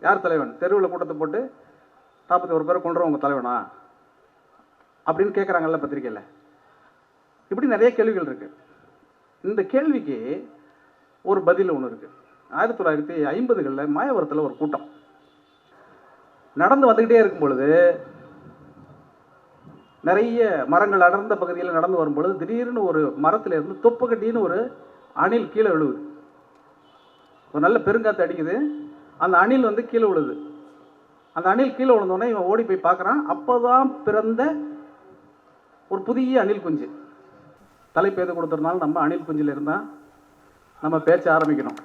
யார் தலைவன்? தெருவில் கூட்டத்தை போட்டு 41 பேரை கொண்டுறவங்க தலைவனா அப்படின்னு கேட்குறாங்கல்ல பத்திரிக்கையில். இப்படி நிறைய கேள்விகள் இருக்குது. இந்த கேள்விக்கு ஒரு பதில் ஒன்று இருக்குது. 1950களில் மாயவரத்தில் ஒரு கூட்டம் நடந்து வந்துக்கிட்டே இருக்கும் பொழுது, நிறைய மரங்கள் அடர்ந்த பகுதியில் நடந்து வரும்பொழுது திடீர்னு ஒரு மரத்தில் இருந்து தொப்பக்கட்டின்னு ஒரு அணில் கீழே விழுவுது. ஒரு நல்ல பெருங்காற்று அடிக்குது, அந்த அணில் வந்து கீழே விழுது. அந்த அணில் கீழே விழுந்தோடனே இவன் ஓடி போய் பார்க்குறான். அப்போ தான் பிறந்த ஒரு புதிய அணில் குஞ்சு. தலைப்பு எது கொடுத்துருந்தாலும் நம்ம அணில் குஞ்சில் இருந்தால் நம்ம பேச்ச ஆரம்பிக்கணும்.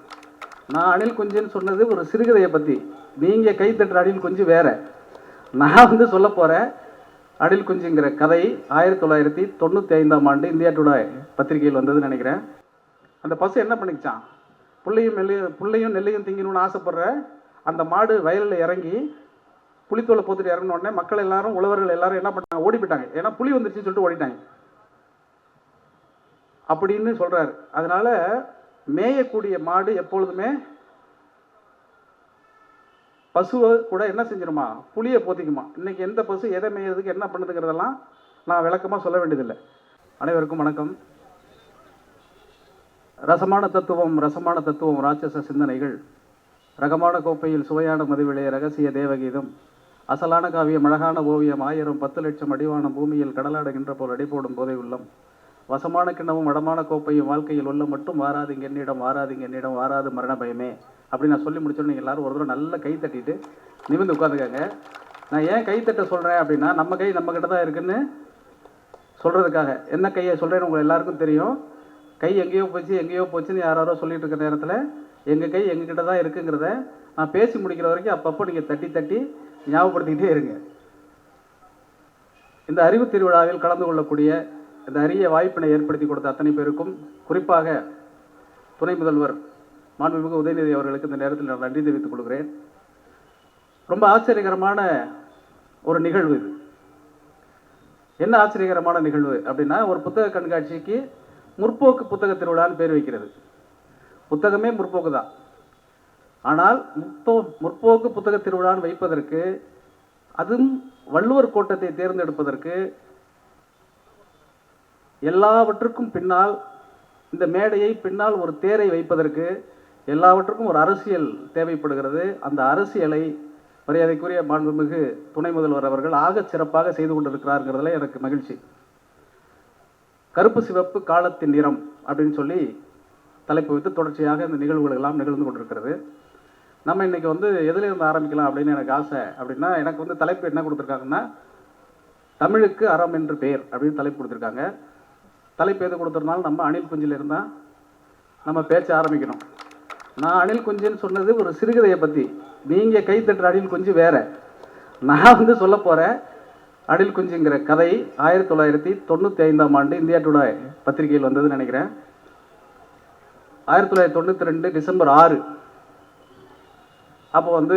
நான் அணில் குஞ்சுன்னு சொன்னது ஒரு சிறுகதையை பற்றி. நீங்கள் கை தட்டுற அணில் குஞ்சு வேற. நான் வந்து சொல்ல போகிறேன் அணில் குஞ்சுங்கிற கதை 1995ஆம் ஆண்டு இந்தியா டுடே பத்திரிகையில் வந்ததுன்னு நினைக்கிறேன். அந்த பசு என்ன பண்ணிச்சான்? புள்ளையும் நெல்லையும் திங்கணும்னு ஆசைப்படுற அந்த மாடு வயலில் இறங்கி புளித்தோலை போத்துட்டு இறங்கின உடனே மக்கள் எல்லாரும், உழவர்கள் எல்லாரும் என்ன பண்ணாங்க? ஓடி போயிட்டாங்க. ஏன்னா புலி வந்துருச்சுன்னு சொல்லிட்டு ஓடிட்டாங்க அப்படின்னு சொல்றாரு. அதனால மேயக்கூடிய மாடு எப்பொழுதுமே பசுவை கூட என்ன செஞ்சிருமா? புளியை போத்திக்குமா. இன்னைக்கு எந்த பசு எதை மேயறதுக்கு என்ன பண்ணுதுங்கிறதெல்லாம் நான் விளக்கமாக சொல்ல வேண்டியதில்லை. அனைவருக்கும் வணக்கம். ரசமான தத்துவம் ராட்சச சிந்தனைகள், ரகமான கோப்பையில் சுவையான மதுவிலே ரகசிய தேவகீதம், அசலான காவியம் அழகான ஓவியம் 1000 லட்சம் அடிவானம் பூமியில் கடலாடுகின்ற போல் அடிபோடும் போதை உள்ளம், வசமான கிண்ணமும் வடமான கோப்பையும் வாழ்க்கையில் உள்ள மட்டும் வாராதுங்க என்னிடம் வாராது மரண பயமே அப்படின்னு நான் சொல்லி முடிச்சோன்னு நீங்கள் எல்லாரும் ஒரு தடவை நல்லா கை தட்டிட்டு நிமிர்ந்து உட்காந்துக்காங்க. நான் ஏன் கை தட்ட சொல்கிறேன் அப்படின்னா, நம்ம கை நம்மக்கிட்ட தான் இருக்குன்னு சொல்கிறதுக்காக. என்ன கையை சொல்கிறேன்னு உங்களுக்கு எல்லாருக்கும் தெரியும். கை எங்கேயோ போச்சுன்னு யாரோ சொல்லிட்டு இருக்கிற நேரத்தில் எங்கள் கை எங்ககிட்ட தான் இருக்குங்கிறத நான் பேசி முடிக்கிற வரைக்கும் அப்பப்போ நீங்கள் தட்டி ஞாபகப்படுத்திக்கிட்டே இருங்க. இந்த அறிவு திருவிழாவில் கலந்து கொள்ளக்கூடிய இந்த அரிய வாய்ப்பினை ஏற்படுத்தி கொடுத்த அத்தனை பேருக்கும், குறிப்பாக துணை முதல்வர் மாண்புமிகு உதயநிதி அவர்களுக்கு இந்த நேரத்தில் நான் நன்றி தெரிவித்துக் கொள்கிறேன். ரொம்ப ஆச்சரியகரமான ஒரு நிகழ்வு இது. என்ன ஆச்சரியகரமான நிகழ்வு அப்படின்னா, ஒரு புத்தக கண்காட்சிக்கு முற்போக்கு புத்தக திருவிழான்னு பேர் வைக்கிறது. புத்தகமே முற்போக்கு தான். ஆனால் முற்போக்கு புத்தக திருவிழான்னு வைப்பதற்கு, அதுவும் வள்ளுவர் கோட்டத்தை தேர்ந்தெடுப்பதற்கு, எல்லாவற்றுக்கும் பின்னால் இந்த மேடையை பின்னால் ஒரு தேரை வைப்பதற்கு எல்லாவற்றுக்கும் ஒரு அரசியல் தேவைப்படுகிறது. அந்த அரசியலை மரியாதைக்குரிய மாண்புமிகு துணை முதல்வர் அவர்கள் ஆக சிறப்பாக செய்து கொண்டிருக்கிறாருங்கிறதுல எனக்கு மகிழ்ச்சி. கருப்பு சிவப்பு காலத்தின் நிறம் அப்படின்னு சொல்லி தலைப்பு வைத்து தொடர்ச்சியாக இந்த நிகழ்வுகள் எல்லாம் நிகழ்ந்து கொண்டிருக்கிறது. நம்ம இன்னைக்கு வந்து எதுல இருந்து ஆரம்பிக்கலாம் அப்படின்னு எனக்கு ஆசை. அப்படின்னா, எனக்கு வந்து தலைப்பு என்ன கொடுத்துருக்காங்கன்னா, தமிழுக்கு அறம் என்று பெயர் அப்படின்னு தலைப்பு கொடுத்துருக்காங்க. தலைப்பு எது கொடுத்துருந்தாலும் நம்ம அணில் குஞ்சில் இருந்தால் நம்ம பேச்ச ஆரம்பிக்கணும். நான் அணில் குஞ்சுன்னு சொன்னது ஒரு சிறுகதையை பற்றி. நீங்கள் கை தட்டுற அணில் குஞ்சு வேற. நான் வந்து சொல்ல போகிறேன் அணில் குஞ்சுங்கிற கதை 1995ஆம் ஆண்டு இந்தியா டுடே பத்திரிகையில் வந்ததுன்னு நினைக்கிறேன். 1992 டிசம்பர் 6 அப்போ வந்து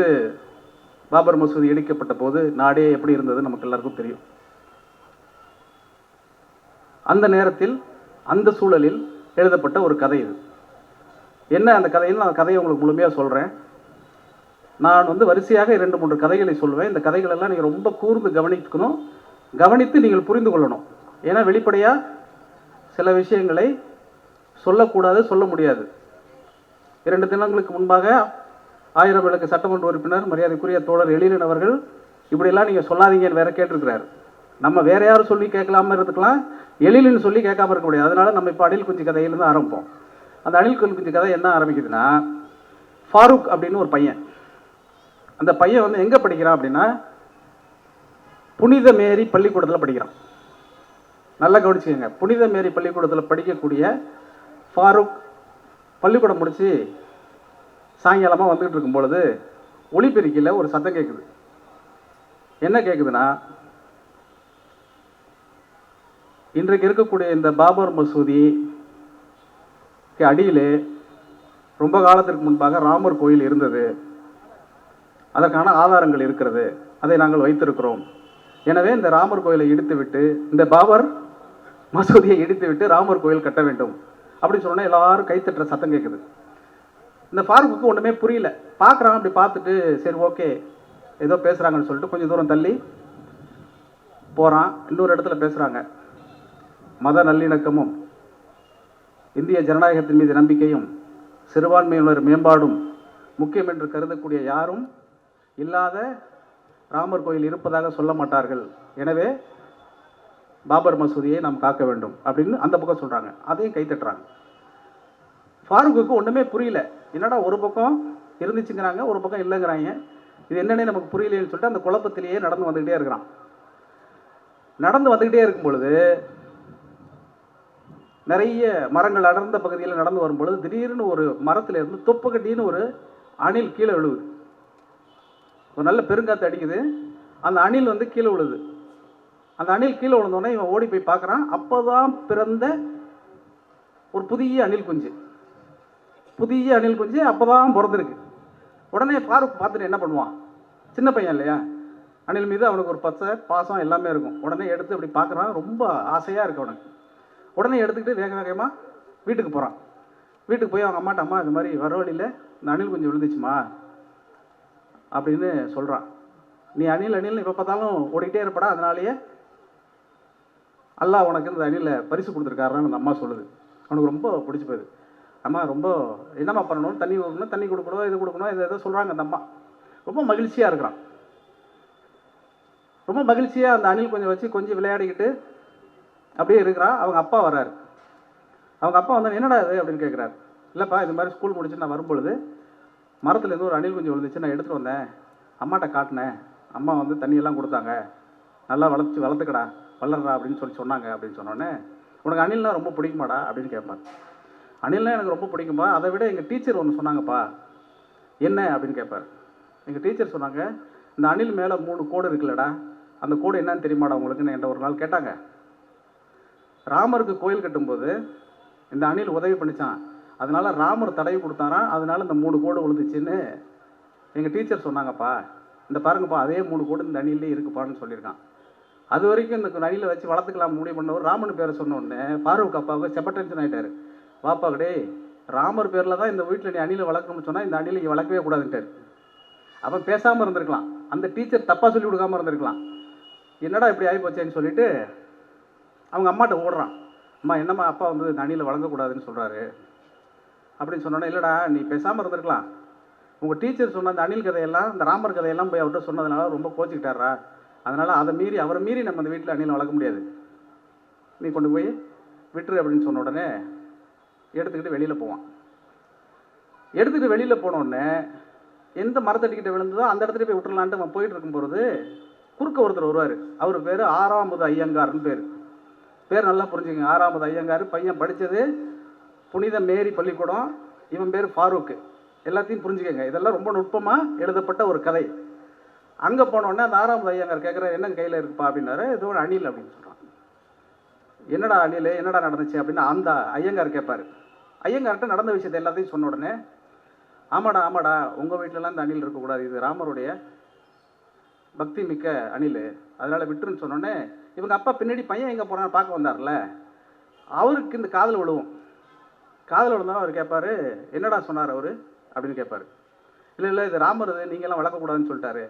பாபர் மசூதி இடிக்கப்பட்ட போது நாடே எப்படி இருந்தது நமக்கு எல்லாருக்கும் தெரியும். அந்த நேரத்தில் அந்த சூழலில் எழுதப்பட்ட ஒரு கதை இது. என்ன அந்த கதையில் நான் கதையை உங்களுக்கு முழுமையாக சொல்கிறேன். நான் வந்து வரிசையாக 2-3 கதைகளை சொல்லுவேன். இந்த கதைகள் எல்லாம் நீங்கள் ரொம்ப கூர்ந்து கவனிக்கணும். கவனித்து நீங்கள் புரிந்து கொள்ளணும். ஏன்னா வெளிப்படையாக சில விஷயங்களை சொல்லக்கூடாது, சொல்ல முடியாது. 2 தினங்களுக்கு முன்பாக 1000 விளக்கு சட்டமன்ற உறுப்பினர் மரியாதைக்குரிய தோழர் எழிலன் அவர்கள் இப்படியெல்லாம் நீங்கள் சொல்லாதீங்கன்னு வேற கேட்டிருக்கிறார். நம்ம வேற யாரும் சொல்லி கேட்கலாம இருந்துக்கலாம், எழிலன்னு சொல்லி கேட்காம இருக்க முடியாது. அதனால நம்ம இப்போ அணில் குஞ்சு கதையிலேருந்து ஆரம்பிப்போம். அந்த அணில் குஞ்சு கதை என்ன ஆரம்பிக்குதுன்னா, ஃபாரூக் அப்படின்னு ஒரு பையன். அந்த பையன் வந்து எங்கே படிக்கிறான் அப்படின்னா, புனித மேரி பள்ளிக்கூடத்தில் படிக்கிறான். நல்லா கவனிச்சுக்கோங்க. புனித மேரி பள்ளிக்கூடத்தில் படிக்கக்கூடிய ஃபாரூக் பள்ளிக்கூடம் முடித்து சாயங்காலமாக வந்துக்கிட்டு இருக்கும் பொழுது ஒளிபெருக்கியில் ஒரு சத்தம் கேட்குது. என்ன கேட்குதுன்னா, இன்றைக்கு இருக்கக்கூடிய இந்த பாபர் மசூதிக்கு அடியிலே ரொம்ப காலத்திற்கு முன்பாக ராமர் கோயில் இருந்தது. அதற்கான ஆதாரங்கள் இருக்கிறது. அதை நாங்கள் வைத்திருக்கிறோம். எனவே இந்த ராமர் கோயிலை இடித்துவிட்டு, இந்த பாபர் மசூதியை இடித்துவிட்டு ராமர் கோயில் கட்ட வேண்டும் அப்படின்னு சொன்னால் எல்லாரும் கைத்தட்டுற சத்தம் கேட்குது. இந்த ஃபாரூக்கு ஒன்றுமே புரியல. பார்க்குறாங்க, அப்படி பார்த்துட்டு சரி ஓகே ஏதோ பேசுகிறாங்கன்னு சொல்லிட்டு கொஞ்சம் தூரம் தள்ளி போகிறான். இன்னொரு இடத்துல பேசுகிறாங்க, மத நல்லிணக்கமும் இந்திய ஜனநாயகத்தின் மீது நம்பிக்கையும் சிறுபான்மையினர் மேம்பாடும் முக்கியம் என்று கருதக்கூடிய யாரும் இல்லாத ராமர் கோயில் இருப்பதாக சொல்ல மாட்டார்கள். எனவே பாபர் மசூதியை நாம் காக்க வேண்டும் அப்படின்னு அந்த பக்கம் சொல்கிறாங்க. அதையும் கைத்தட்டுறாங்க. ஃபாரூக்கு ஒன்றுமே புரியல. என்னடா ஒரு பக்கம் இருந்துச்சுங்கிறாங்க, ஒரு பக்கம் இல்லைங்கிறாங்க, இது என்னன்னே நமக்கு புரியலன்னு சொல்லிட்டு அந்த குழப்பத்திலேயே நடந்து வந்துக்கிட்டே இருக்கிறான். நடந்து வந்துக்கிட்டே இருக்கும் பொழுது நிறைய மரங்கள் அடர்ந்த பகுதியில் நடந்து வரும்பொழுது திடீர்னு ஒரு மரத்தில் இருந்து தொப்பு கட்டின்னு ஒரு அணில் கீழே விழுவுது. ஒரு நல்ல பெருங்காற்று அடிக்குது, அந்த அணில் வந்து கீழே விழுது. அந்த அணில் கீழே விழுந்தோடனே இவன் ஓடி போய் பார்க்குறான். அப்போதான் பிறந்த ஒரு புதிய அணில் குஞ்சு அப்போதான் பிறந்திருக்கு. உடனே ஃபாரூக் பார்த்துட்டு என்ன பண்ணுவான், சின்ன பையன் இல்லையா, அணில் மீது அவனுக்கு ஒரு பச்சை பாசம் எல்லாமே இருக்கும். உடனே எடுத்து அப்படி பார்க்குறான், ரொம்ப ஆசையாக இருக்கு அவனுக்கு. உடனே எடுத்துக்கிட்டு வேக வேகமாக வீட்டுக்கு போகிறான். வீட்டுக்கு போய் அவங்க அம்மாட்ட, அம்மா இந்த மாதிரி வர வழியில் இந்த அணில் குஞ்சு விழுந்துச்சுமா அப்படின்னு சொல்கிறான். நீ அணில் இப்போ பார்த்தாலும் ஓடிக்கிட்டே இருப்படா, அதனாலேயே அல்லாஹ் உனக்கு இந்த அணிலை பரிசு கொடுத்துருக்காருன்னு அந்த அம்மா சொல்லுது. அவனுக்கு ரொம்ப பிடிச்சி போகுது. அம்மா ரொம்ப என்னம்மா பண்ணணும், தண்ணி கொடுக்கணும், தண்ணி கொடுக்கணும், இது கொடுக்கணும், இது எதோ சொல்கிறாங்க. அந்த அம்மா ரொம்ப மகிழ்ச்சியாக இருக்கிறான். ரொம்ப மகிழ்ச்சியாக அந்த அணில் கொஞ்சம் வச்சு கொஞ்சம் விளையாடிக்கிட்டு அப்படியே இருக்கிறான். அவங்க அப்பா வர்றாரு. அவங்க அப்பா வந்து என்னடா இது அப்படின்னு கேட்குறாரு. இல்லைப்பா, இது மாதிரி ஸ்கூல் முடிச்சு நான் வரும்பொழுது மரத்துலேருந்து ஒரு அணில் குஞ்சு விழுந்துச்சு, நான் எடுத்துகிட்டு வந்தேன், அம்மாட்ட காட்டினேன், அம்மா வந்து தண்ணியெல்லாம் கொடுத்தாங்க, நல்லா வளர்த்துக்கடா வளர்றா அப்படின்னு சொன்னாங்க. அப்படின்னு சொன்னோடனே உனக்கு அணில்னா ரொம்ப பிடிக்குமாடா அப்படின்னு கேட்பார். அணில்னா எனக்கு ரொம்ப பிடிக்கும்பா, அதை விட எங்கள் டீச்சர் ஒன்று சொன்னாங்கப்பா. என்ன அப்படின்னு கேட்பார். எங்கள் டீச்சர் சொன்னாங்க, இந்த அணில் மேலே 3 கோடு இருக்குல்லடா, அந்த கோடு என்னன்னு தெரியுமாடா உங்களுக்குன்னு என்கிட்ட ஒரு நாள் கேட்டாங்க. ராமருக்கு கோயில் கட்டும்போது இந்த அணில் உதவி பண்ணிச்சான், அதனால ராமர் தடவி கொடுத்தாராம், அதனால இந்த 3 கோடு விழுந்துச்சுன்னு எங்கள் டீச்சர் சொன்னாங்கப்பா. இந்த பாருங்கப்பா, அதே 3 கோடு இந்த அணிலே இருக்குப்பான்னு சொல்லியிருக்கான். அது வரைக்கும் இந்த அணிலை வச்சு வளர்த்துக்கலாம் முடிவு பண்ணவர் ராமன் பேரை சொன்ன உடனே ஃபாரூக் அப்பாவுக்கு செப்ப டென்ஷன் ஆகிட்டார். வாப்பா கடே, ராமர் பேரில் தான் இந்த வீட்டில் நீ அணிலை வளர்க்கணும்னு சொன்னால் இந்த அணிலை இங்கே வளர்க்கவே கூடாதுன்ட்டார். அப்போ பேசாமல் இருந்திருக்கலாம், அந்த டீச்சர் தப்பாக சொல்லி கொடுக்காமல் இருந்திருக்கலாம். என்னடா இப்படி ஆகி போச்சேன்னு சொல்லிட்டு அவங்க அம்மாட்ட ஓடுறான். அம்மா என்னம்மா, அப்பா வந்து இந்த அணிலை வளர்க்கக்கூடாதுன்னு சொல்கிறாரு அப்படின்னு சொன்னோன்னே, இல்லைடா நீ பேசாமல் இருந்திருக்கலாம், உங்கள் டீச்சர் சொன்ன அந்த அணில் கதையெல்லாம், இந்த ராமர் கதையெல்லாம் போய் அவர்கிட்ட சொன்னதுனால ரொம்ப கோச்சிக்கிட்டாரா, அதனால் அவரை மீறி நம்ம அந்த வீட்டில் அணிலை வளர்க்க முடியாது, நீ கொண்டு போய் விட்டுரு அப்படின்னு சொன்ன உடனே எடுத்துக்கிட்டு வெளியில் போவான். எடுத்துக்கிட்டு வெளியில் போனோடனே எந்த மரத்தடிக்கிட்ட விழுந்ததோ அந்த இடத்துல போய் விட்டுறலான்ட்டு அவன் போயிட்டு இருக்கும்போது குறுக்க ஒருத்தர் வருவார். அவர் பேர் ஆறாமது ஐயங்கார்னு பேர் நல்லா புரிஞ்சுக்கங்க. ஆறாமது ஐயங்கார். பையன் படித்தது புனித மேரி பள்ளிக்கூடம். இவன் பேர் ஃபாரூக்கு. எல்லாத்தையும் புரிஞ்சுக்கங்க, இதெல்லாம் ரொம்ப நுட்பமாக எழுதப்பட்ட ஒரு கதை. அங்கே போனோடனே அந்த ஆறாமது ஐயங்கார் கேட்குற, என்ன கையில் இருக்குப்பா அப்படின்னாரு. ஏதோ ஒரு அணில் அப்படின்னு சொல்கிறான். என்னடா அணில், என்னடா நடந்துச்சு அப்படின்னு அந்த ஐயங்கார் கேட்பார். ஐயங்கார்கிட்ட நடந்த விஷயத்தை எல்லாத்தையும் சொன்ன உடனே, ஆமாடா உங்கள் வீட்டிலலாம் இந்த அணில் இருக்கக்கூடாது, இது ராமருடைய பக்தி மிக்க அணில், அதனால் விட்டுருன்னு சொன்னோடனே இவங்க அப்பா பின்னாடி பையன் எங்கே போகிறான்னு பார்க்க வந்தார்ல, அவருக்கு இந்த காதில் விழுவும். காதில் விழுந்தாலும் அவர் கேட்பார், என்னடா சொன்னார் அவர் அப்படின்னு கேட்பார். இல்லை இது ராமர், இது நீங்கள்லாம் வளர்க்கக்கூடாதுன்னு சொல்லிட்டாரு.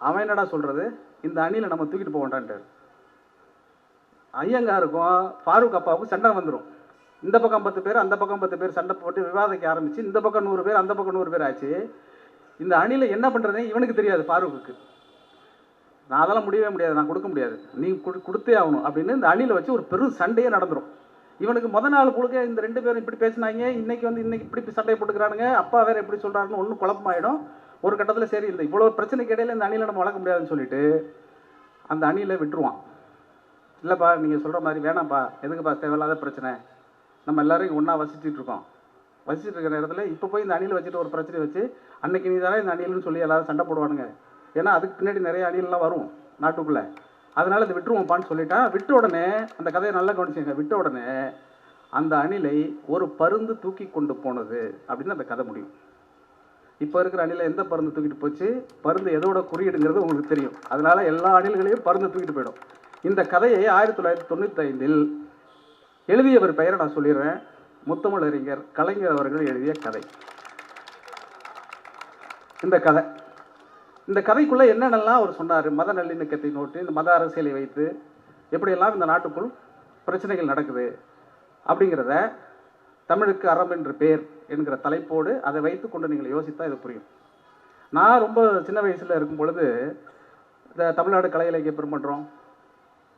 அவன் என்னடா சொல்கிறது, இந்த அணிலை நம்ம தூக்கிட்டு போக வேண்டான்ட்டார். ஐயங்காருக்கும் ஃபாரூக் அப்பாவுக்கும் சண்டை வந்துடும். இந்த பக்கம் 10 பேர், அந்த பக்கம் 10 பேர் சண்டை போட்டு விவாதிக்க ஆரம்பிச்சு, இந்த பக்கம் 100 பேர், அந்த பக்கம் 100 பேர் ஆச்சு. இந்த அணிலை என்ன பண்ணுறதுன்னு இவனுக்கு தெரியாது ஃபாரூக்கு. நான் அதெல்லாம் முடியவே முடியாது, நான் கொடுக்க முடியாது, நீ கொடுத்தே ஆகணும் அப்படின்னு இந்த அணிலை வச்சு ஒரு பெரும் சண்டையே நடந்துடும். இவனுக்கு நாள் முழுக்க இந்த 2 பேரும் இப்படி பேசினாங்க, இன்னைக்கு இப்படி சண்டையை போட்டுக்கிறானுங்க, அப்பா வேற எப்படி சொல்கிறாருன்னு ஒன்றும் குழப்பமாயிடும். ஒரு கட்டத்தில் சரி இல்லை, இவ்வளோ பிரச்சனைக்கு இடையில இந்த அணிலை நம்ம வளர்க்க முடியாதுன்னு சொல்லிட்டு அந்த அணிலை விட்டுருவான். இல்லைப்பா நீங்கள் சொல்கிற மாதிரி வேணாம்ப்பா, எதுக்குப்பா தேவையில்லாத பிரச்சனை, நம்ம எல்லோரும் ஒன்றா வசிச்சுட்டு இருக்கோம், வசிச்சுட்டு இருக்கிற இடத்துல இப்போ போய் இந்த அணில் வச்சுட்டு ஒரு பிரச்சனை வச்சு அன்னைக்கு நீ தானே இந்த அணில்னு சொல்லி எல்லாரும் சண்டை போடுவானுங்க, ஏன்னா அதுக்கு பின்னாடி நிறைய அணிலெலாம் வரும் நாட்டுக்குள்ளே, அதனால் இதை விட்டுருவோம்ப்பான்னு சொல்லிட்டா. விட்ட உடனே அந்த கதையை நல்லா கவனிச்சுங்க. விட்ட உடனே அந்த அணிலை ஒரு பருந்து தூக்கி கொண்டு போனது அப்படின்னு அந்த கதை முடியும். இப்போ இருக்கிற அணிலை எந்த பருந்து தூக்கிட்டு போச்சு, பருந்து எதோட குறியீடுங்கிறது உங்களுக்கு தெரியும். அதனால் எல்லா அணில்களையும் பருந்து தூக்கிட்டு போயிடும். இந்த கதையை 1995 எழுதியவர் பெயரை நான் சொல்லிடுறேன். முத்தமிழறிஞர் கலைஞர் அவர்கள் எழுதிய கதை. இந்த கதை. இந்த கதைக்குள்ளே என்னென்னலாம் அவர் சொன்னார், மத நல்லிணக்கத்தை நோட்டி இந்த மத அரசியலை வைத்து எப்படியெல்லாம் இந்த நாட்டுக்குள் பிரச்சனைகள் நடக்குது அப்படிங்கிறத தமிழுக்கு அறம் என்று பேர் என்கிற தலைப்போடு அதை வைத்து கொண்டு நீங்கள் யோசித்தா இது புரியும். நான் ரொம்ப சின்ன வயசில் இருக்கும் பொழுது இந்த தமிழ்நாடு கலை இலக்கிய பெருமன்றம்,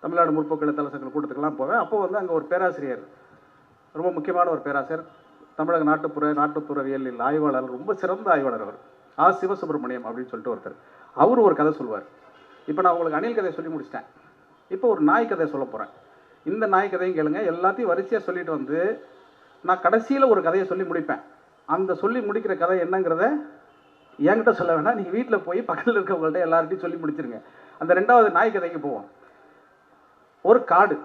தமிழ்நாடு முற்போக்கு எழுத்தாளர் சங்க கூட்டத்துக்கெல்லாம் போவேன். அப்போ வந்து அங்கே ஒரு பேராசிரியர், ரொம்ப முக்கியமான ஒரு பேராசிரியர், தமிழக நாட்டுப்புறவியலில் ஆய்வாளர், ரொம்ப சிறந்த ஆய்வாளர் அவர், ஆ சிவசுப்ரமணியம் அப்படின்னு சொல்லிட்டு ஒருத்தர். அவர் ஒரு கதை சொல்வார். இப்போ நான் உங்களுக்கு அணில் கதையை சொல்லி முடிச்சிட்டேன். இப்போ ஒரு நாய் கதையை சொல்ல போகிறேன். இந்த நாய் கதையும் கேளுங்க. எல்லாத்தையும் வரிசையாக சொல்லிட்டு வந்து நான் கடைசியில் ஒரு கதையை சொல்லி முடிப்பேன். அந்த சொல்லி முடிக்கிற கதை என்னங்கிறத என்கிட்ட சொல்ல வேணாம், நீங்கள் வீட்டில் போய் பக்கத்தில் இருக்கவங்கள்ட்ட எல்லார்ட்டையும் சொல்லி முடிச்சிருங்க. அந்த 2வது நாய் கதைக்கு போவோம். ஒரு காடு,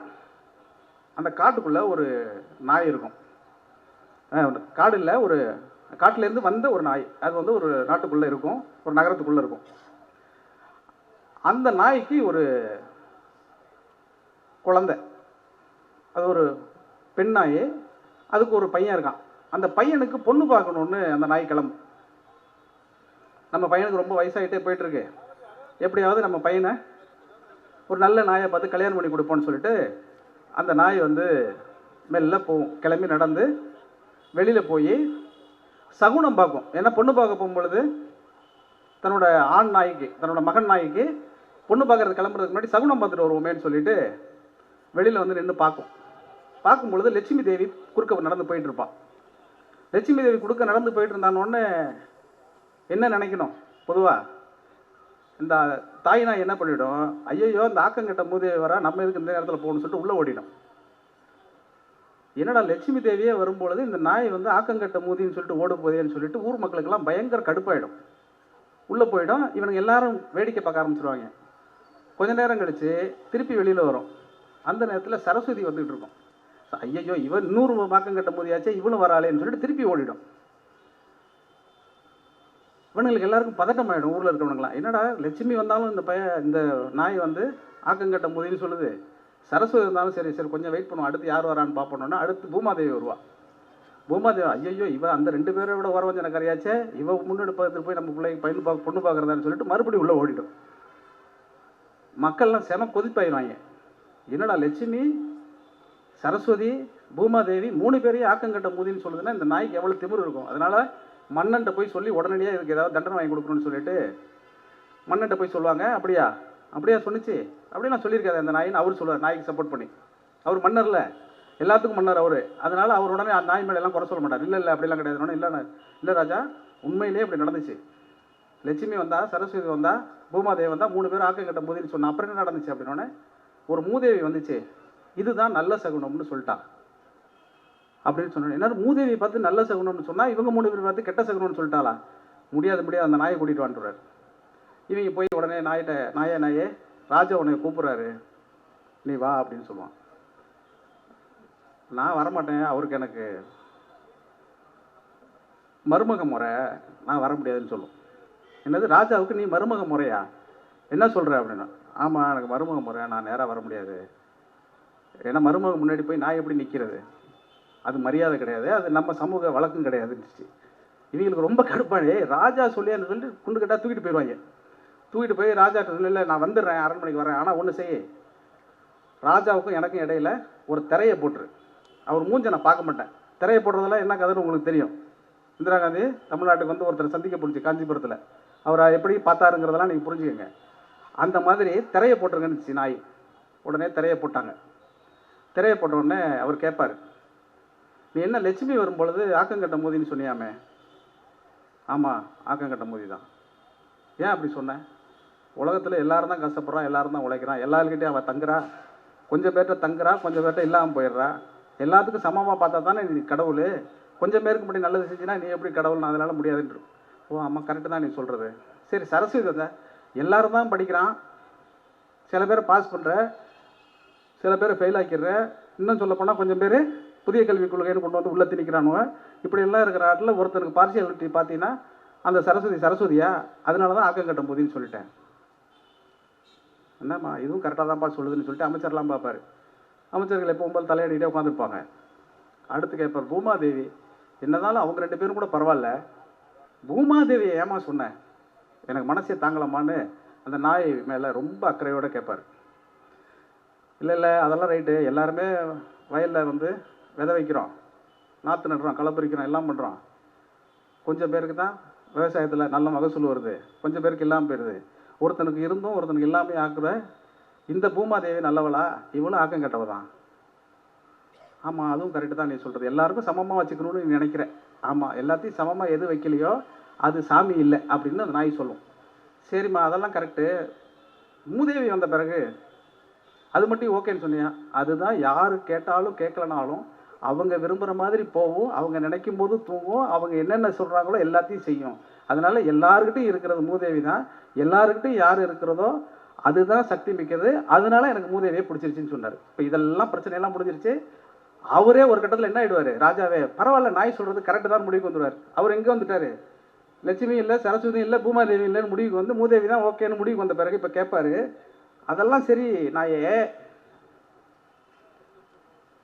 அந்த காட்டுக்குள்ளே ஒரு நாய் இருக்கும். காடு இல்லை, ஒரு காட்டிலேருந்து வந்த ஒரு நாய். அது வந்து ஒரு நாட்டுக்குள்ளே இருக்கும், ஒரு நகரத்துக்குள்ளே இருக்கும். அந்த நாய்க்கு ஒரு குழந்தை, அது ஒரு பெண் நாய். அதுக்கு ஒரு பையன் இருக்கான். அந்த பையனுக்கு பொண்ணு பார்க்கணுன்னு அந்த நாய் கிளம்பு. நம்ம பையனுக்கு ரொம்ப வயசாகிட்டே போயிட்டுருக்கு, எப்படியாவது நம்ம பையனை ஒரு நல்ல நாயை பார்த்து கல்யாணம் பண்ணி கொடுப்போன்னு சொல்லிட்டு அந்த நாய் வந்து மெல்ல போகும். கிளம்பி நடந்து வெளியில் போய் சகுனம் பார்க்கும். ஏன்னா பொண்ணு பார்க்க போகும்பொழுது தன்னோட ஆண் நாய்க்கு, தன்னோட மகன் நாய்க்கு பொண்ணு பார்க்கறது கிளம்புறதுக்கு முன்னாடி சகுனம் பார்த்துட்டு வருவோமேன்னு சொல்லிட்டு வெளியில் வந்து நின்று பார்க்கும் பொழுது லட்சுமி தேவி குறுக்க நடந்து போயிட்டு இருப்பான். லட்சுமி தேவி குறுக்க நடந்து போயிட்டு இருந்தானோடனே என்ன நினைக்கணும், பொதுவாக இந்த தாய் நாய் என்ன பண்ணிவிடும், ஐயோ இந்த ஆக்கங்கட்ட மூதேவி வர, நம்ம எதுக்கு இந்த நேரத்தில் போகணும்னு சொல்லிட்டு உள்ளே ஓடிடும். என்னடா லட்சுமி தேவியே வரும்பொழுது இந்த நாய் வந்து ஆக்கங்கட்ட மூதின்னு சொல்லிட்டு ஓடும் போதேன்னு சொல்லிட்டு ஊர் மக்களுக்கெல்லாம் பயங்கர கடுப்பாயிடும். உள்ளே போயிடும். இவனுங்க எல்லாரும் வேடிக்கை பார்க்க ஆரம்பிச்சிருவாங்க. கொஞ்ச நேரம் கழித்து திருப்பி வெளியில் வரும். அந்த நேரத்தில் சரஸ்வதி வந்துகிட்டு இருக்கும். ஐயோ இவன் 100 மாக்கங்கட்ட மூதியாச்சே, இவனும் வராளேன்னு சொல்லிட்டு திருப்பி ஓடிடும். இவனுங்களுக்கு எல்லாருக்கும் பதட்டம் ஆகிடும். ஊரில் இருக்கிறவனுங்களாம், என்னடா லட்சுமி வந்தாலும் இந்த நாய் வந்து ஆக்கங்கட்ட மூதின்னு சொல்லுது, சரஸ்வதி இருந்தாலும் சரி சரி கொஞ்சம் வெயிட் பண்ணுவோம், அடுத்து யார் வரான்னு பார்ப்போம்னா அடுத்து பூமாதேவி வருவா. பூமாதேவி ஐயோ இவன் அந்த 2 பேரை விட வரவஞ்சன கரையாச்சே, இவன் முன்னெடுப்பதற்கு போய் நம்ம பிள்ளைக்கு பொண்ணு பார்க்குறதான்னு சொல்லிட்டு மறுபடியும் உள்ளே ஓடிடும். மக்கள்லாம் செம கொதிப்பாயிடுவாங்க. என்னடா லட்சுமி, சரஸ்வதி, பூமாதேவி 3 பேரையும் ஆக்கங்கட்ட மூதின்னு சொல்லுதுன்னா இந்த நாய்க்கு எவ்வளோ திமிரு இருக்கும். அதனால் மன்னன்ட்ட போய் சொல்லி உடனடியாக இதுக்கு ஏதாவது தண்டனை வாங்கி கொடுக்கணும்னு சொல்லிட்டு மன்னன்ட்ட போய் சொல்லுவாங்க. அப்படியா சொன்னிச்சு, அப்படியே நான் சொல்லியிருக்காரு அந்த நாயின்னு அவர் சொல்லுவார், நாய்க்கு சப்போர்ட் பண்ணி. அவர் மன்னர்ல, எல்லாத்துக்கும் மன்னர் அவர். அதனால் அவர் உடனே அந்த நாய் மேலே எல்லாம் குறை சொல்ல மாட்டார். இல்லை அப்படிலாம் கிடையாது. இல்லை ராஜா, உண்மையிலே அப்படி நடந்துச்சு. லட்சுமி வந்தா, சரஸ்வதி வந்தா, பூமாதேவி வந்தா, 3 பேர் ஆக்கங்கட்ட மூதின்னு சொன்னா. அப்புறம் என்ன நடந்துச்சு அப்படின்னோடனே ஒரு மூதேவி வந்துச்சு, இதுதான் நல்ல சகுனம்னு சொல்லிட்டான் அப்படின்னு சொன்னேன். என்ன மூதேவி பார்த்து நல்ல சகுனம்னு சொன்னால் இவங்க 3 பேர் பார்த்து கெட்ட சகுனம்னு சொல்லிட்டாளா? முடியாது அந்த நாயை கூட்டிகிட்டு வந்துடுறாரு. இவங்க போய் உடனே நாயே ராஜா உன்னை கூப்பிட்றாரு, நீ வா அப்படின்னு சொல்லுவான். நான் வரமாட்டேன், அவருக்கு எனக்கு மருமக முறை, நான் வர முடியாதுன்னு சொல்லுவோம். என்னது ராஜாவுக்கு நீ மருமக முறையா, என்ன சொல்கிற அப்படின்னா, ஆமாம் எனக்கு மருமக முறை, நான் நேராக வர முடியாது. ஏன்னா மருமக முன்னாடி போய் நான் எப்படி நிற்கிறது, அது மரியாதை கிடையாது, அது நம்ம சமூக வழக்கம் கிடையாதுன்னு. இவங்களுக்கு ரொம்ப கடுப்பானே, ராஜா சொல்லியான்னு சொல்லிட்டு குண்டு கட்டாக தூக்கிட்டு போயிடுவாங்க. தூக்கிட்டு போய் ராஜாட்ட சொல்லல, நான் வந்துடுறேன், அரண்மனைக்கு வரேன், ஆனால் ஒன்று செய்ய, ராஜாவுக்கும் எனக்கும் இடையில ஒரு திரையை போட்டுரு. அவர் மூஞ்ச நான் பார்க்க மாட்டேன். திரையை போடுறதெல்லாம் என்ன கதைன்னு உங்களுக்கு தெரியும். இந்திரா காந்தி தமிழ்நாட்டுக்கு வந்து ஒருத்தர் சந்திக்க போணுச்சு காஞ்சிபுரத்தில், அவரை எப்படி பார்த்தாருங்கிறதெல்லாம் நீங்கள் புரிஞ்சுக்கங்க. அந்த மாதிரி திரையை போட்டுருங்கன்னு நாய். உடனே திரையை போட்டாங்க. திரையை போட்ட உடனே அவர் கேட்பார், நீ என்ன லட்சுமி வரும்பொழுது ஆக்கங்கட்ட மூதின்னு சொன்னியாமே? ஆமாம் ஆக்கங்கட்ட மூதி தான். ஏன் அப்படி சொன்னேன்? உலகத்தில் எல்லாரும் தான் கஷ்டப்படுறான், எல்லாரும் தான் உழைக்கிறான், எல்லாருக்கிட்டையும் அவள் தங்குறா, கொஞ்சம் பேர்கிட்ட தங்குறா, கொஞ்சம் பேர்கிட்ட இல்லாமல் போயிடுறா, எல்லாத்துக்கும் சமமாக பார்த்தா தானே நீ கடவுள், கொஞ்சம் பேருக்கு மட்டும் நல்லது செஞ்சுன்னா நீ எப்படி கடவுள்னு அதனால் முடியாதுன்று. ஓ ஆமாம் கரெக்டு தான் நீ சொல்கிறது. சரி சரஸ்வதி தான், எல்லாரும் தான் படிக்கிறான், சில பேர் பாஸ் பண்ணுற, சில பேர் ஃபெயில் ஆக்கிடுற, இன்னும் சொல்லப்போனால் கொஞ்சம் பேர் புதிய கல்விக் கொள்கைன்னு கொண்டு வந்து உள்ளே திணிக்கிறானுவ. இப்படி எல்லாம் இருக்கிற ஆட்டில் ஒருத்தனுக்கு பார்சியாலிட்டி பார்த்தீங்கன்னா அந்த சரஸ்வதியா, அதனால தான் ஆக்கங்கட்ட மூதின்னு சொல்லிட்டேன். என்னம்மா இதுவும் கரெக்டாக தான்ப்பா சொல்லுதுன்னு சொல்லிட்டு அமைச்சர்லாம் பார்ப்பார். அமைச்சர்கள் எப்போ போகும்போது தலையாடிக்கிட்டே உட்காந்துருப்பாங்க. அடுத்து கேட்பார் பூமாதேவி, என்னதாலும் அவங்க 2 பேரும் கூட பரவாயில்ல, பூமாதேவியை ஏமா சொன்னேன், எனக்கு மனசே தாங்கலாமான்னு அந்த நாய் மேலே ரொம்ப அக்கறையோடு கேட்பார். இல்லை இல்லை அதெல்லாம் ரைட்டு, எல்லாருமே வயலில் வந்து விதை வைக்கிறோம், நாற்று நடுறோம், களை பறிக்கிறோம், எல்லாம் பண்ணுறோம். கொஞ்சம் பேருக்கு தான் விவசாயத்தில் நல்ல மகசூல் வருது, கொஞ்சம் பேருக்கு இல்லாமல் போயிடுது. ஒருத்தனுக்கு இருந்தும் ஒருத்தனுக்கு இல்லாமல் ஆக்குற இந்த பூமாதேவி நல்லவளா, இவளும் ஆக்கம் கெட்டவ தான். ஆமாம், அதுவும் கரெக்டு தான் நீ சொல்கிறது, எல்லாருக்கும் சமமாக வச்சுக்கணும்னு நீ நினைக்கிற. ஆமாம், எல்லாத்தையும் சமமாக எது வைக்கலையோ அது சாமி இல்லை அப்படின்னு அந்த நாய் சொல்லும். சரிம்மா அதெல்லாம் கரெக்டு, மூதேவி வந்த பிறகு அது மட்டும் ஓகேன்னு சொன்னியா? அதுதான் யார் கேட்டாலும் கேட்கலனாலும் அவங்க விரும்புகிற மாதிரி போகும், அவங்க நினைக்கும் போது தூங்கும், அவங்க என்னென்ன சொல்கிறாங்களோ எல்லாத்தையும் செய்யும். அதனால் எல்லாருக்கிட்டையும் இருக்கிறது மூதேவி தான், எல்லாருக்கிட்டையும் யார் இருக்கிறதோ அதுதான் சக்தி மிக்கது. அதனால எனக்கு மூதேவியை பிடிச்சிருச்சுன்னு சொன்னார். இப்போ இதெல்லாம் பிரச்சனையெல்லாம் முடிஞ்சிருச்சு. அவரே ஒரு கட்டத்தில் என்ன ஆகிடுவார், ராஜாவே பரவாயில்ல நாய் சொல்கிறது கரெக்டு தான் முடிவுக்கு வந்துடுவார். அவர் எங்கே வந்துட்டார், லட்சுமி இல்லை, சரஸ்வதி இல்லை, பூமாதேவி இல்லைன்னு முடிவுக்கு வந்து மூதேவி தான் ஓகேன்னு முடிவுக்கு வந்த பிறகு இப்போ கேட்பாரு, அதெல்லாம் சரி நாயே,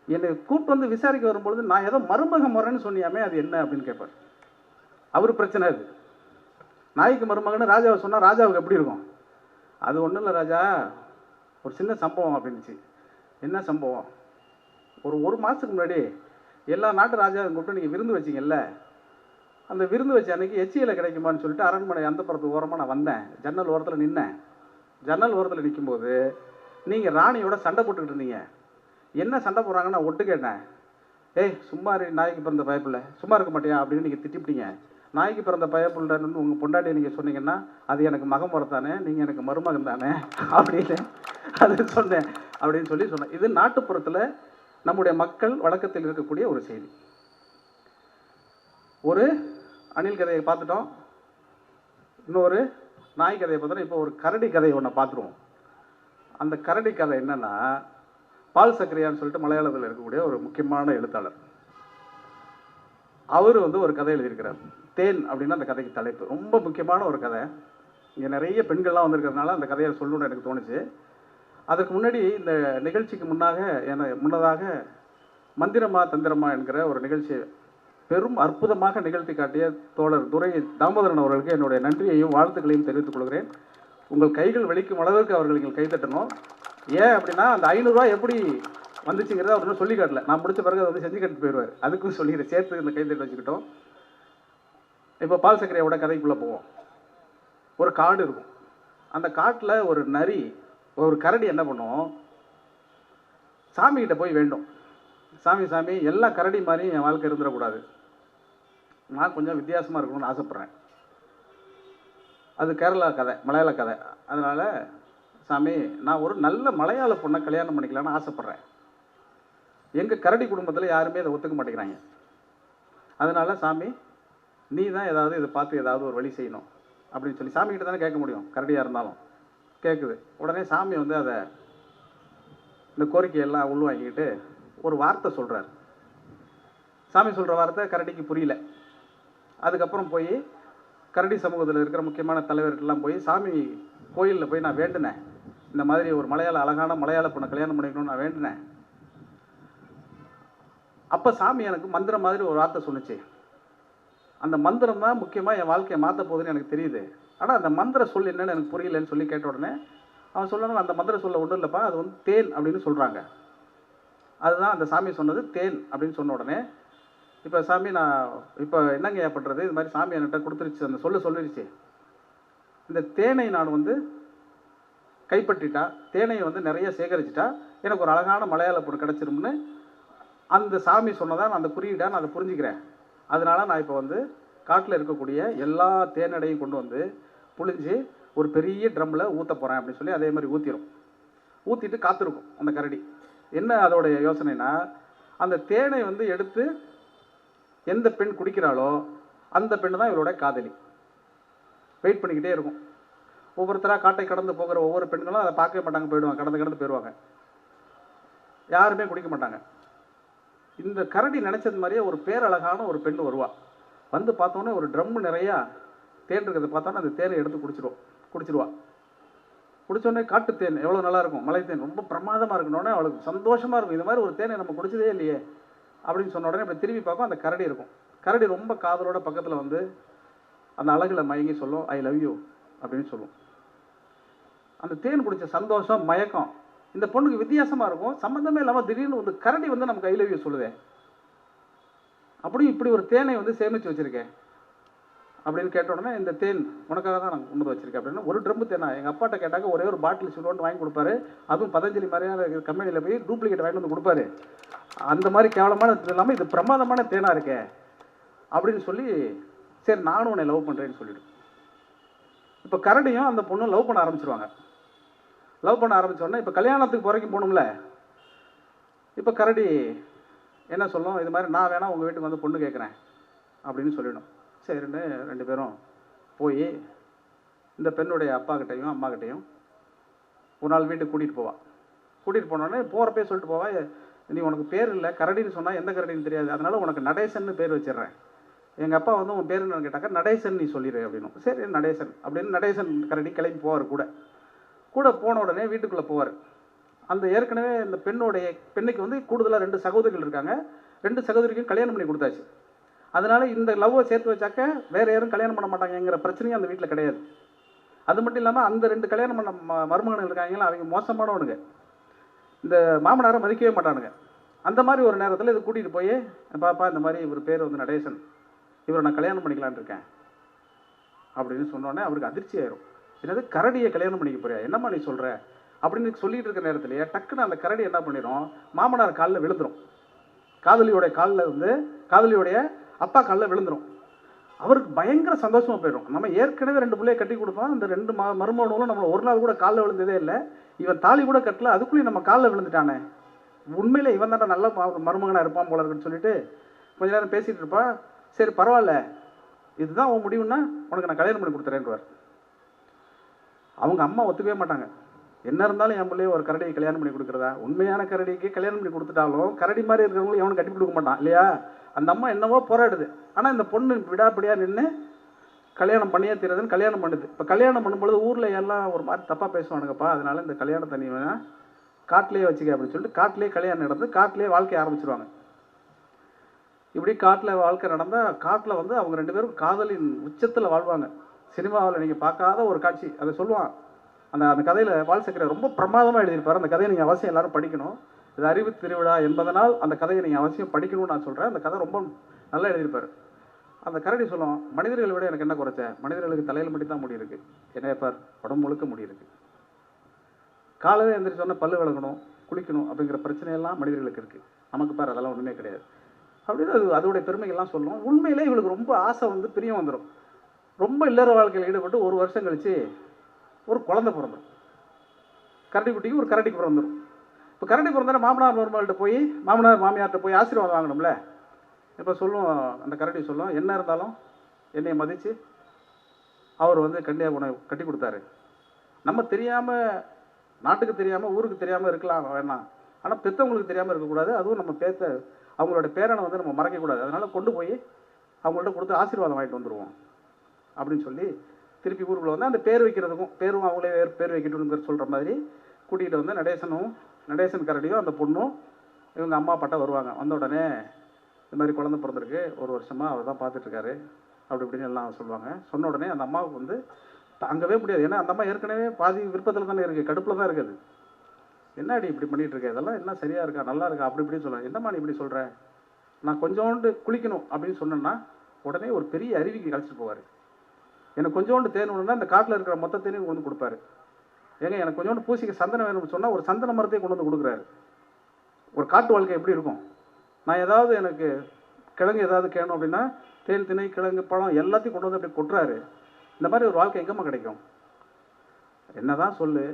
என்னை கூப்பிட்டு வந்து விசாரிக்க வரும்பொழுது நான் ஏதோ மருமக முறைன்னு சொன்னியாமே அது என்ன அப்படின்னு கேட்பார். அவர் பிரச்சனை அது. நாய்க்கு மருமகன்னு ராஜாவை சொன்னால் ராஜாவுக்கு எப்படி இருக்கும்? அது ஒன்றும் இல்லை ராஜா, ஒரு சின்ன சம்பவம் அப்படின்னுச்சு. என்ன சம்பவம்? ஒரு மாதத்துக்கு முன்னாடி எல்லா நாட்டு ராஜாவை கூப்பிட்டு நீங்கள் விருந்து வச்சிங்கல்ல, அந்த விருந்து வச்ச அன்றைக்கி எச்சியில் கிடைக்குமான்னு சொல்லிட்டு அரண்மனை அந்தப்புறத்து ஓரமாக நான் வந்தேன், ஜன்னல் ஓரத்தில் நின்னேன். ஜன்னல் ஓரத்தில் நிற்கும்போது நீங்கள் ராணியோட சண்டை போட்டுக்கிட்டு இருந்தீங்க. என்ன சண்டை போடுறாங்கன்னு நான் ஒட்டு கேட்டேன். ஏய் சும்மா நாய்க்கு பிறந்த பயப்பில்லை, சும்மா இருக்க மாட்டியா அப்படின்னு நீங்கள் திட்டிப்பிட்டீங்க. நாய்க்கு பிறந்த பயப்பில்லைன்னு உங்கள் பொண்டாட்டியை நீங்கள் சொன்னீங்கன்னா அது எனக்கு மகன் முறத்தானே, நீங்கள் எனக்கு மருமகன் தானே அப்படின்னு அது சொன்னேன் அப்படின்னு சொன்னேன். இது நாட்டுப்புறத்தில் நம்முடைய மக்கள் வழக்கத்தில் இருக்கக்கூடிய ஒரு செய்தி. ஒரு அணில் கதையை பார்த்துட்டோம், இன்னொரு நாய் கதையை பார்த்தோன்னா இப்போ ஒரு கரடி கதையை ஒன்று பார்த்துருவோம். அந்த கரடி கதை என்னென்னா, பால் சக்கரையான்னு சொல்லிட்டு மலையாளத்தில் இருக்கக்கூடிய ஒரு முக்கியமான எழுத்தாளர், அவர் வந்து ஒரு கதை எழுதியிருக்கிறார். தேன் அப்படின்னா அந்த கதைக்கு தலைப்பு. ரொம்ப முக்கியமான ஒரு கதை. இங்கே நிறைய பெண்கள்லாம் வந்திருக்கிறதுனால அந்த கதையை சொல்லணும்னு எனக்கு தோணுச்சு. அதுக்கு முன்னாடி இந்த நிகழ்ச்சிக்கு முன்னதாக மந்திரமா தந்திரமா என்கிற ஒரு நிகழ்ச்சி பெரும் அற்புதமாக நிகழ்த்தி காட்டிய தோழர் துரை தாமோதரன் அவர்களுக்கு என்னுடைய நன்றியையும் வாழ்த்துக்களையும் தெரிவித்துக் கொள்கிறேன். உங்கள் கைகள் வெளிக்கும் அளவிற்கு அவர்கள் நீங்கள் கைத்தட்டணும். ஏன் அப்படின்னா அந்த 500 ரூபா எப்படி வந்துச்சுங்கிறத அவர் சொல்லி காட்டல, நான் முடிச்ச பிறகு அதை வந்து செஞ்சு கட்டு போயிடுவார். அதுக்கும் சொல்லிக்கிறேன், சேர்த்து இந்த கைத்தட்டு வச்சுக்கிட்டோம். இப்போ பால் சக்கரையோட கதைக்குள்ளே போவோம். ஒரு காடு இருக்கும், அந்த காட்டில் ஒரு நரி ஒரு கரடி என்ன பண்ணும், சாமிகிட்ட போய் வேண்டும், சாமி சாமி எல்லா கரடி மாதிரி என் வாழ்க்கை இருந்துடக்கூடாது, நான் கொஞ்சம் வித்தியாசமாக இருக்கணும்னு ஆசைப்பட்றேன். அது கேரளா கதை, மலையாள கதை. அதனால் சாமி நான் ஒரு நல்ல மலையாள பொண்ணை கல்யாணம் பண்ணிக்கலான்னு ஆசைப்பட்றேன். எங்கள் கரடி குடும்பத்தில் யாருமே அதை ஒத்துக்க மாட்டேங்கிறாங்க. அதனால் சாமி நீ தான் ஏதாவது இதை பார்த்து ஏதாவது ஒரு வழி செய்யணும் அப்படின்னு சொல்லி சாமிகிட்ட தானே கேட்க முடியும், கரடியாக இருந்தாலும். கேட்குது. உடனே சாமி வந்து அதை இந்த கோரிக்கையெல்லாம் உள்வாங்கிக்கிட்டு ஒரு வார்த்தை சொல்கிறார். சாமி சொல்கிற வார்த்தை கரடிக்கு புரியல. அதுக்கப்புறம் போய் கரடி சமூகத்தில் இருக்கிற முக்கியமான தலைவர்கள்லாம் போய் சாமி கோயிலில் போய் நான் வேண்டினேன், இந்த மாதிரி ஒரு அழகான மலையாள பொண்ணை கல்யாணம் பண்ணிக்கணும்னு நான் வேண்டினேன். அப்போ சாமி எனக்கு மந்திரம் மாதிரி ஒரு வார்த்தை சொன்னிச்சு. அந்த மந்திரம் தான் முக்கியமாக என் வாழ்க்கையை மாற்ற போகுதுன்னு எனக்கு தெரியுது. ஆனால் அந்த மந்திர சொல் என்னன்னு எனக்கு புரியலன்னு சொல்லி கேட்ட உடனே அவன் சொல்லணும், அந்த மந்திர சொல்ல ஒன்றும் இல்லைப்பா, அது வந்து தேன் அப்படின்னு சொல்கிறாங்க. அதுதான் அந்த சாமி சொன்னது, தேன் அப்படின்னு சொன்ன உடனே இப்போ சாமி நான் இப்போ என்னங்க பண்ணுறது, இது மாதிரி சாமி என்கிட்ட கொடுத்துருச்சு, அந்த சொல்லிடுச்சு, இந்த தேனை நான் வந்து கைப்பற்றிட்டா, தேனை வந்து நிறைய சேகரிச்சிட்டா எனக்கு ஒரு அழகான மலையாள பொண்ணு கிடச்சிரும்னு அந்த சாமி சொன்னதான் நான் அந்த குறியீடாக நான் அதை புரிஞ்சுக்கிறேன். அதனால் நான் இப்போ வந்து காட்டில் இருக்கக்கூடிய எல்லா தேனடையும் கொண்டு வந்து புழிஞ்சு ஒரு பெரிய ட்ரம்மில் ஊற்ற போகிறேன் அப்படின்னு சொல்லி அதே மாதிரி ஊற்றிடும். ஊற்றிட்டு காத்திருக்கும் அந்த கரடி. என்ன அதோடைய யோசனைனா, அந்த தேனை வந்து எடுத்து எந்த பெண் குடிக்கிறாளோ அந்த பெண்ணு தான் இவளோட காதலி. வெயிட் பண்ணிக்கிட்டே இருக்கும். ஒவ்வொருத்தராக காட்டை கடந்து போகிற ஒவ்வொரு பெண்களும் அதை பார்க்கவே மாட்டாங்க, போயிடுவாங்க, கடந்து போயிடுவாங்க, யாருமே குடிக்க மாட்டாங்க. இந்த கரடி நினச்சது மாதிரியே ஒரு பேரழகான ஒரு பெண் வருவா. வந்து பார்த்தோன்னே ஒரு ட்ரம்மு நிறையா தேன் இருக்கிறத பார்த்தோன்னே அந்த தேனை எடுத்து குடிச்சிருவா. குடித்தோடனே காட்டு தேன் எவ்வளோ நல்லாயிருக்கும், மலை தேன் ரொம்ப பிரமாதமாக இருக்கணுன்னே அவளுக்கு சந்தோஷமாக இருக்கும். இது மாதிரி ஒரு தேனை நம்ம குடிச்சதே இல்லையே அப்படின்னு சொன்ன உடனே இப்படி திரும்பி பார்க்கும், அந்த கரடி இருக்கும். கரடி ரொம்ப காதலோட பக்கத்தில் வந்து அந்த அழகில் மயங்கி சொல்லும், ஐ லவ் யூ அப்படின்னு சொல்லும். அந்த தேன் குடித்த சந்தோஷம், மயக்கம் இந்த பொண்ணுக்கு வித்தியாசமாக இருக்கும். சம்மந்தமே இல்லாமல் திடீர்னு வந்து கரடி வந்து நமக்கு ஐ லவ் யூ சொல்லுதேன், அப்படி இப்படி ஒரு தேனை வந்து சேமித்து வச்சுருக்கேன் அப்படின்னு கேட்ட உடனே, இந்த தேன் உனக்காக தான் நான் கொண்டு வச்சிருக்கேன் அப்படின்னா, ஒரு ட்ரம்பு தேனா எங்கள் அப்பாட்ட கேட்டாக்க ஒரே ஒரு பாட்டில் சிலோண்டு வாங்கி கொடுப்பாரு. அதுவும் பதஞ்சலி மாதிரியான கம்பெனியில் போய் டூப்ளிகேட் வாங்கிட்டு வந்து கொடுப்பாரு. அந்த மாதிரி கேவலமான இது இல்லாமல் இது பிரமாதமான தேனாக இருக்கே அப்படின்னு சொல்லி, சரி நானும் உன்னை லவ் பண்ணுறேன்னு சொல்லிவிடும். இப்போ கரடியும் அந்த பொண்ணும் லவ் பண்ண ஆரம்பிச்சிருவாங்க. லவ் பண்ண ஆரம்பித்தோடனே இப்போ கல்யாணத்துக்கு வரைக்கும் போகணும்ல. இப்போ கரடி என்ன சொல்லும், இது மாதிரி நான் வேணா உங்கள் வீட்டுக்கு வந்து பொண்ணு கேட்குறேன் அப்படின்னு சொல்லிடும். சரின்னு ரெண்டு பேரும் போய் இந்த பெண்ணுடைய அப்பா கிட்டையும் அம்மா கிட்டையும் ஒரு நாள் வீட்டுக்கு கூட்டிகிட்டு போவாள். கூட்டிகிட்டு போனோடனே போகிறப்பே சொல்லிட்டு போவா, நீ உனக்கு பேர் இல்லை, கரடின்னு சொன்னால் எந்த கரடின்னு தெரியாது, அதனால் உனக்கு நடேசன்னு பேர் வச்சிடுறேன். எங்கள் அப்பா வந்து உன் பேர் என்னன்னு கேட்டாக்கா நடேசன் நீ சொல்லிடு அப்படின்னு. சரி நடேசன் அப்படின்னு நடேசன் கரடி கிளம்பி போவார். கூட போன உடனே வீட்டுக்குள்ளே போவார். அந்த ஏற்கனவே இந்த பெண்ணுக்கு வந்து கூடுதலாக 2 சகோதரிகள் இருக்காங்க. 2 சகோதரிக்கும் கல்யாணம் பண்ணி கொடுத்தாச்சு. அதனால் இந்த லவ்வை சேர்த்து வச்சாக்க வேறு யாரும் கல்யாணம் பண்ண மாட்டாங்கங்கிற பிரச்சனையும் அந்த வீட்டில் கிடையாது. அது மட்டும் இல்லாமல் அந்த 2 கல்யாணம் பண்ண மருமகன் இருக்காங்களா, அவங்க மோசமானவனுங்க. இந்த மாமனாரை மதிக்கவே மாட்டானுங்க. அந்த மாதிரி ஒரு நேரத்தில் இது கூட்டிகிட்டு போய், பாப்பா இந்த மாதிரி இவர் பேர் வந்து நடேசன், இவரை நான் கல்யாணம் பண்ணிக்கலான்னு இருக்கேன் அப்படின்னு சொன்னோடனே அவருக்கு அதிர்ச்சி ஆயிரும். என்னது கரடியை கல்யாணம் பண்ணிக்க போறியா, என்னம்மா நீ சொல்கிற அப்படின்னு சொல்லிட்டு இருக்கிற நேரத்திலேயே டக்குன்னு அந்த கரடி என்ன பண்ணிடும், மாமனார் காலில் விழுந்துடும். காதலியோடைய காலில் வந்து காதலியோடைய அப்பா காலில் விழுந்துடும். அவருக்கு பயங்கர சந்தோஷமாக போயிடும். நம்ம ஏற்கனவே 2 பிள்ளையை கட்டி கொடுத்தோம், அந்த 2 மருமகனும் நம்மளை ஒரு நாள் கூட காலில் விழுந்ததே இல்லை. இவன் தாலி கூட கட்டல, அதுக்குள்ளேயும் நம்ம காலில் விழுந்துட்டானே, உண்மையிலே இவன் தான் நல்ல மருமகனாக இருப்பான் போல இருக்குன்னு சொல்லிட்டு கொஞ்ச நேரம் பேசிகிட்டு இருப்பா. சரி பரவாயில்ல, இதுதான் உன் முடிவுன்னா உனக்கு நான் கல்யாணம் பண்ணி கொடுத்துறேன்றார். அவங்க அம்மா ஒத்துக்கவே மாட்டாங்க. என்ன இருந்தாலும் என் பிள்ளைய ஒரு கரடியை கல்யாணம் பண்ணி கொடுக்குறதா, உண்மையான கரடிக்கு கல்யாணம் பண்ணி கொடுத்துட்டாலும் கரடி மாதிரி இருக்கிறவங்களும் எவனும் கட்டி கொடுக்க மாட்டான் இல்லையா. அந்த அம்மா என்னவோ போராடுது. ஆனால் இந்த பொண்ணு விடாப்படியாக நின்று கல்யாணம் பண்ணியே தீரதுன்னு கல்யாணம் பண்ணுது. இப்போ கல்யாணம் பண்ணும்பொழுது ஊரில் எல்லாம் ஒரு மாதிரி தப்பாக பேசுவானுங்கப்பா, அதனால இந்த கல்யாணத்தை நீ வேணா காட்டிலேயே வச்சுக்க அப்படின்னு சொல்லிட்டு காட்டிலேயே கல்யாணம் நடந்து காட்டிலேயே வாழ்க்கையை ஆரம்பிச்சிருவாங்க. இப்படி காட்டில் வாழ்க்கை நடந்தால் காட்டில் வந்து அவங்க 2 பேரும் காதலின் உச்சத்தில் வாழ்வாங்க. சினிமாவில் நீங்கள் பார்க்காத ஒரு காட்சி, அதை சொல்லுவான். அந்த கதையில் வால்சக்கரை ரொம்ப பிரமாதமாக எழுதியிருப்பார். அந்த கதையை நீங்கள் அவசியம் எல்லாரும் படிக்கணும். இது அறிவு திருவிழா என்பதனால் அந்த கதையை நீங்கள் அவசியம் படிக்கணும்னு நான் சொல்கிறேன். அந்த கதை ரொம்ப நல்லா எழுதியிருப்பார். அந்த கரடி சொல்லும், மனிதர்களை விட எனக்கு என்ன குறைச்ச, மனிதர்களுக்கு தலையில் மட்டும் தான் முடி இருக்குது, என்ன பார் உடம்பு முழுக்க முடி இருக்குது. காலையில் எழுந்திரிச்சோன்னா பல்லு விளக்கணும், குளிக்கணும் அப்படிங்கிற பிரச்சனையெல்லாம் மனிதர்களுக்கு இருக்குது, நமக்கு பார் அதெல்லாம் ஒன்றுமே கிடையாது அப்படின்னு அதோடைய பெருமைகள்லாம் சொல்லும். உண்மையிலே இவளுக்கு ரொம்ப ஆசை வந்து பிரியம் வந்துடும். ரொம்ப இல்லற வாழ்க்கையில் ஈடுபட்டு 1 வருஷம் கழித்து ஒரு குழந்தை பிறந்துடும். கரடி குட்டிக்கு ஒரு கரடிக்கு பிறந்துடும். இப்போ கரடி பிறந்தாலே மாமனார் மருமகள்கிட்ட போய் மாமனார் மாமியார்கிட்ட போய் ஆசீர்வாதம் வாங்கணும்ல. இப்போ சொல்லும், அந்த கரடி சொல்லும், என்ன இருந்தாலும் என்னை மதித்து அவர் வந்து கண்டியாக உனக்கு கட்டி கொடுத்தாரு. நம்ம தெரியாமல், நாட்டுக்கு தெரியாமல், ஊருக்கு தெரியாமல் இருக்கலாம் வேணாம், ஆனால் பெற்றவங்களுக்கு தெரியாமல் இருக்கக்கூடாது. அதுவும் நம்ம அவங்களோட பேரனை வந்து நம்ம மறைக்கக்கூடாது. அதனால் கொண்டு போய் அவங்கள்ட்ட கொடுத்து ஆசீர்வாதம் வாங்கிட்டு வந்துடுவோம் அப்படின்னு சொல்லி திருப்பி ஊருக்குள்ளே வந்து அந்த பேர் வைக்கிறதுக்கும் பேரும் அவங்களே பேர் வைக்கணுங்கிற சொல்கிற மாதிரி கூட்டிகிட்டு வந்து நடேசன் கரடியும் அந்த பொண்ணும் இவங்க அம்மா அப்பாட்ட வருவாங்க. வந்த உடனே இந்த மாதிரி குழந்தை பிறந்திருக்கு, 1 வருஷமாக அவர் தான் பார்த்துட்ருக்காரு அப்படி இப்படின்னு எல்லாம் சொல்லுவாங்க. சொன்ன உடனே அந்த அம்மாவுக்கு வந்து தாங்கவே முடியாது. ஏன்னா அந்த அம்மா ஏற்கனவே பாதி விருப்பத்தில் தானே இருக்குது, கடுப்பில் தான் இருக்குது. என்னடி இப்படி பண்ணிகிட்டு இருக்க, இதெல்லாம் என்ன சரியாக இருக்கா, நல்லா இருக்கா அப்படி இப்படின்னு சொல்லுவாங்க. என்னம்மா நீ இப்படி சொல்கிற, நான் கொஞ்சோண்டு குளிக்கணும் அப்படின்னு சொன்னேன்னா உடனே ஒரு பெரிய அருவிக்கு கழிச்சிட்டு போவார். எனக்கு கொஞ்சோண்டு தேன் வேணும்னா அந்த காட்டில் இருக்கிற மொத்த தேனையும் கொண்டு வந்து கொடுப்பாரு. ஏங்க எனக்கு கொஞ்சோண்டு பூசிக்க சந்தனம் வேணும்னு சொன்னால் ஒரு சந்தன மரத்தையும் கொண்டு வந்து கொடுக்குறாரு. ஒரு காட்டு வாழ்க்கை எப்படி இருக்கும். நான் ஏதாவது எனக்கு கிழங்கு ஏதாவது கேணும் அப்படின்னா தேன், திணை, கிழங்கு, பழம் எல்லாத்தையும் கொண்டு வந்து அப்படி கொட்டுறாரு. இந்த மாதிரி ஒரு வாழ்க்கை எங்கேம்மா கிடைக்கும். என்னதான் சொல்லு,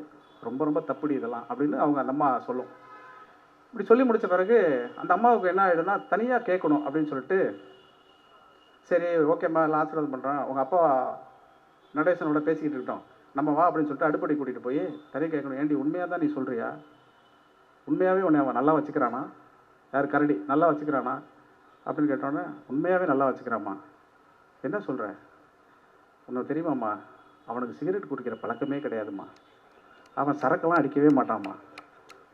ரொம்ப ரொம்ப தப்புடி இதெல்லாம் அப்படின்னு அவங்க அந்த அம்மா சொல்லும். இப்படி சொல்லி முடித்த பிறகு அந்த அம்மாவுக்கு என்ன ஆகிடும்னா தனியாக கேட்கணும் அப்படின்னு சொல்லிட்டு, சரி ஓகேம்மா எல்லாம் ஆசீர்வாதம் பண்ணுறேன், உங்கள் அப்பா நடேசனோட பேசிக்கிட்டு இருக்கட்டும், நம்ம வா அப்படின்னு சொல்லிட்டு அடுப்படி கூட்டிகிட்டு போய் தனியாக கேட்கணும். ஏண்டி உண்மையாக தான் நீ சொல்கிறியா, உண்மையாகவே உன்னை அவன் நல்லா வச்சுக்கிறானா, யார் கரடி நல்லா வச்சுக்கிறானா அப்படின்னு கேட்டோன்னே உண்மையாகவே நல்லா வச்சுக்கிறாம்மா. என்ன சொல்கிற, உனக்கு தெரியுமாம்மா அவனுக்கு சிகரெட் குடிக்கிற பழக்கமே கிடையாதும்மா, அவன் சரக்கெல்லாம் அடிக்கவே மாட்டாம்மா,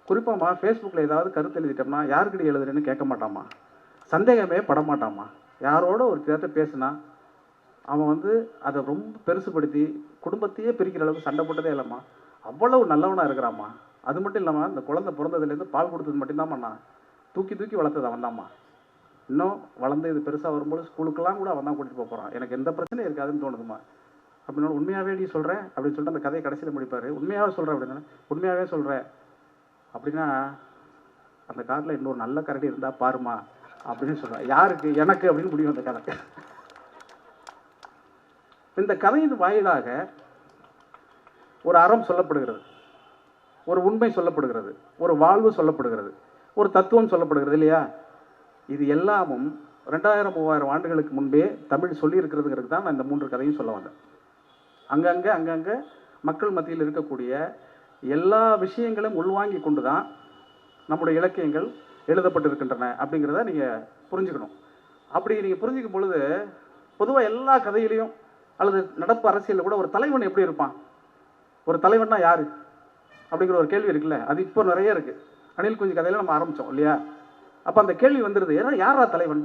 குறிப்பாம்மா ஃபேஸ்புக்கில் ஏதாவது கருத்து எழுதிட்டோம்னா யாருக்கிட்ட எழுதுறேன்னு கேட்க மாட்டாம்மா, சந்தேகமே படமாட்டாம்மா, யாரோட ஒரு தேர்ட்ட பேசுனா அவன் வந்து அதை ரொம்ப பெருசுப்படுத்தி குடும்பத்தையே பிரிக்கிற அளவுக்கு சண்டை போட்டதே இல்லைம்மா. அவ்வளவு நல்லவனாக இருக்கிறாம்மா. அது மட்டும் இல்லாமல் இந்த குழந்தை பிறந்ததுலேருந்து பால் கொடுத்தது மட்டும்தாம்மா நான் தூக்கி தூக்கி வளர்த்தது அவன் தான்மா. இன்னும் வளர்ந்து இது பெருசாக வரும்போது ஸ்கூலுக்கெல்லாம் கூட அவன் தான் கூட்டிகிட்டு போகிறான். எனக்கு எந்த பிரச்சனையும் இருக்காதுன்னு தோணுதுமா. அப்படின்னா உண்மையாகவே நீ சொல்கிறேன் அப்படின்னு சொல்லிட்டு அந்த கதையை கடைசியில் முடிப்பார். உண்மையாகவே சொல்கிறேன் அப்படின்னா உண்மையாகவே சொல்கிறேன் அப்படின்னா அந்த காட்டில் இன்னொரு நல்ல கரடி இருந்தால் பாருமா அப்படின்னு சொல்கிறேன். யாருக்கு? எனக்கு அப்படின்னு முடியும் அந்த கதை. இந்த கதையின் வாயிலாக ஒரு அறம் சொல்லப்படுகிறது, ஒரு உண்மை சொல்லப்படுகிறது, ஒரு வாழ்வு சொல்லப்படுகிறது, ஒரு தத்துவம் சொல்லப்படுகிறது இல்லையா? இது எல்லாமும் 2000-3000 ஆண்டுகளுக்கு முன்பே தமிழ் சொல்லியிருக்கிறதுங்கிறது தான் நான் இந்த 3 கதையும் சொல்ல வந்தேன். அங்கங்கே மக்கள் மத்தியில் இருக்கக்கூடிய எல்லா விஷயங்களும் உள்வாங்கி கொண்டு தான் நம்முடைய இலக்கியங்கள் எழுதப்பட்டிருக்கின்றன அப்படிங்கிறத நீங்கள் புரிஞ்சுக்கணும். அப்படி நீங்கள் புரிஞ்சிக்கும் பொழுது பொதுவாக எல்லா கதையிலையும் அல்லது நடப்பு அரசியலில் கூட ஒரு தலைவன் எப்படி இருப்பான், ஒரு தலைவன்னா யார் அப்படிங்கிற ஒரு கேள்வி இருக்குல்ல, அது இப்போ நிறைய இருக்குது. அணில் குஞ்சு கதையில் நம்ம ஆரம்பித்தோம் இல்லையா? அப்போ அந்த கேள்வி வந்துடுது, ஏன்னா யாரா தலைவன்?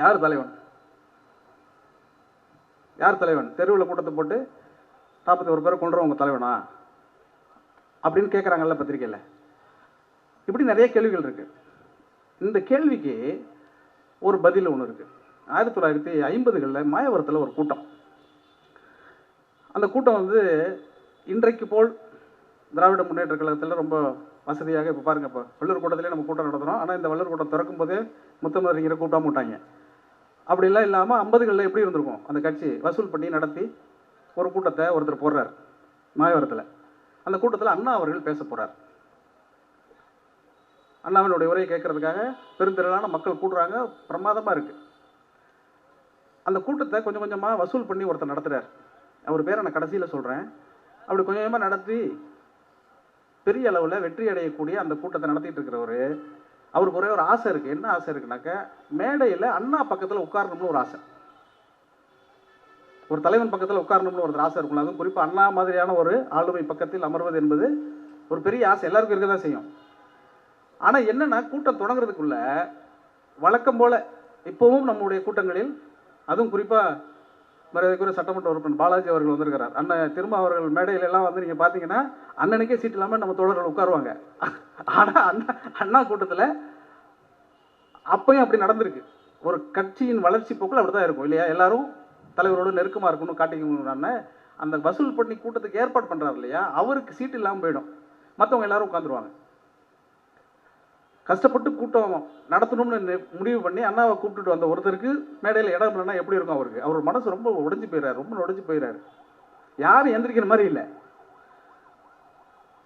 யார் தலைவன்? யார் தலைவன்? தெருவில் கூட்டத்தை போட்டு 41 பேரை கொண்டுறவங்க தலைவனா அப்படின்னு கேட்குறாங்கல்ல பத்திரிக்கையில். இப்படி நிறைய கேள்விகள் இருக்குது. இந்த கேள்விக்கு ஒரு பதில் ஒன்று இருக்குது. 1950களில் மாயவரத்தில் ஒரு கூட்டம். அந்த கூட்டம் வந்து இன்றைக்கு போல் திராவிட முன்னேற்ற கழகத்தில் ரொம்ப வசதியாக, இப்போ பாருங்கள், இப்போ வள்ளூர் கூட்டத்திலே நம்ம கூட்டம் நடத்துகிறோம். ஆனால் இந்த வள்ளூர் கூட்டம் திறக்கும் போதே முத்தமிழறிஞரை கூட்டாம விட்டாங்க. அப்படிலாம் இல்லாமல் 50களில் எப்படி இருந்திருக்கும், அந்த கட்சி வசூல் பண்ணி நடத்தி ஒரு கூட்டத்தை ஒருத்தர் போடுறார் மாயவரத்தில். அந்த கூட்டத்தில் அண்ணா அவர்கள் பேச போகிறார். அண்ணாவினுடைய உரையை கேட்கறதுக்காக பெருந்திரளான மக்கள் கூடுறாங்க. பிரமாதமாக இருக்குது. அந்த கூட்டத்தை கொஞ்சம் கொஞ்சமாக வசூல் பண்ணி ஒருத்தர் நடத்துகிறார். அவர் பேரை நான் கடைசியில் சொல்கிறேன். அப்படி கொஞ்சம் கொஞ்சமாக நடத்தி பெரிய அளவில் வெற்றி அடையக்கூடிய அந்த கூட்டத்தை நடத்திட்டு இருக்கிறவர், அவருக்கு ஒரே ஒரு ஆசை இருக்குது. என்ன ஆசை இருக்குனாக்க, மேடையில் அண்ணா பக்கத்தில் உட்காரணும்னு ஒரு ஆசை. ஒரு தலைவன் பக்கத்தில் உட்காரணும்னு ஒரு ஆசை இருக்கும்ல, அதுவும் குறிப்பாக அண்ணா மாதிரியான ஒரு ஆளுமை பக்கத்தில் அமர்வது என்பது ஒரு பெரிய ஆசை, எல்லாருக்கும் இருக்க தான் செய்யும். ஆனால் என்னென்னா, கூட்டம் தொடங்குறதுக்குள்ள வழக்கம் போல் இப்போவும் நம்முடைய கூட்டங்களில், அதுவும் குறிப்பாக மரியாதைக்குரிய சட்டமன்ற உறுப்பினர் பாலாஜி அவர்கள் வந்திருக்கிறார். அண்ணன் திரும்ப அவர்கள் மேடையில எல்லாம் வந்து நீங்கள் பார்த்தீங்கன்னா அண்ணனுக்கே சீட் இல்லாமல் நம்ம தோழர்கள் உட்காருவாங்க. ஆனால் அண்ணா கூட்டத்தில் அப்பயும் அப்படி நடந்திருக்கு. ஒரு கட்சியின் வளர்ச்சி போக்கில் அப்படி தான் இருக்கும் இல்லையா? எல்லாரும் தலைவரோடு நெருக்கமாக இருக்கணும், காட்டிக்கணும்னு அந்த வசூல் பண்ணி கூட்டத்துக்கு ஏற்பாடு பண்ணுறாரு இல்லையா, அவருக்கு சீட் இல்லாமல் போயிடும். மற்றவங்க எல்லாரும் உட்காந்துருவாங்க. கஷ்டப்பட்டு கூட்டம் நடத்தணும்னு முடிவு பண்ணி அண்ணாவை கூப்பிட்டுட்டு வந்த ஒருத்தருக்கு மேடையில் இடம் இல்லைன்னா எப்படி இருக்கும் அவருக்கு? அவர் மனசு ரொம்ப உடைஞ்சு போயிடாரு, ரொம்ப உடைஞ்சு போயிடாரு. யாரும் எந்திரிக்கிற மாதிரி இல்லை.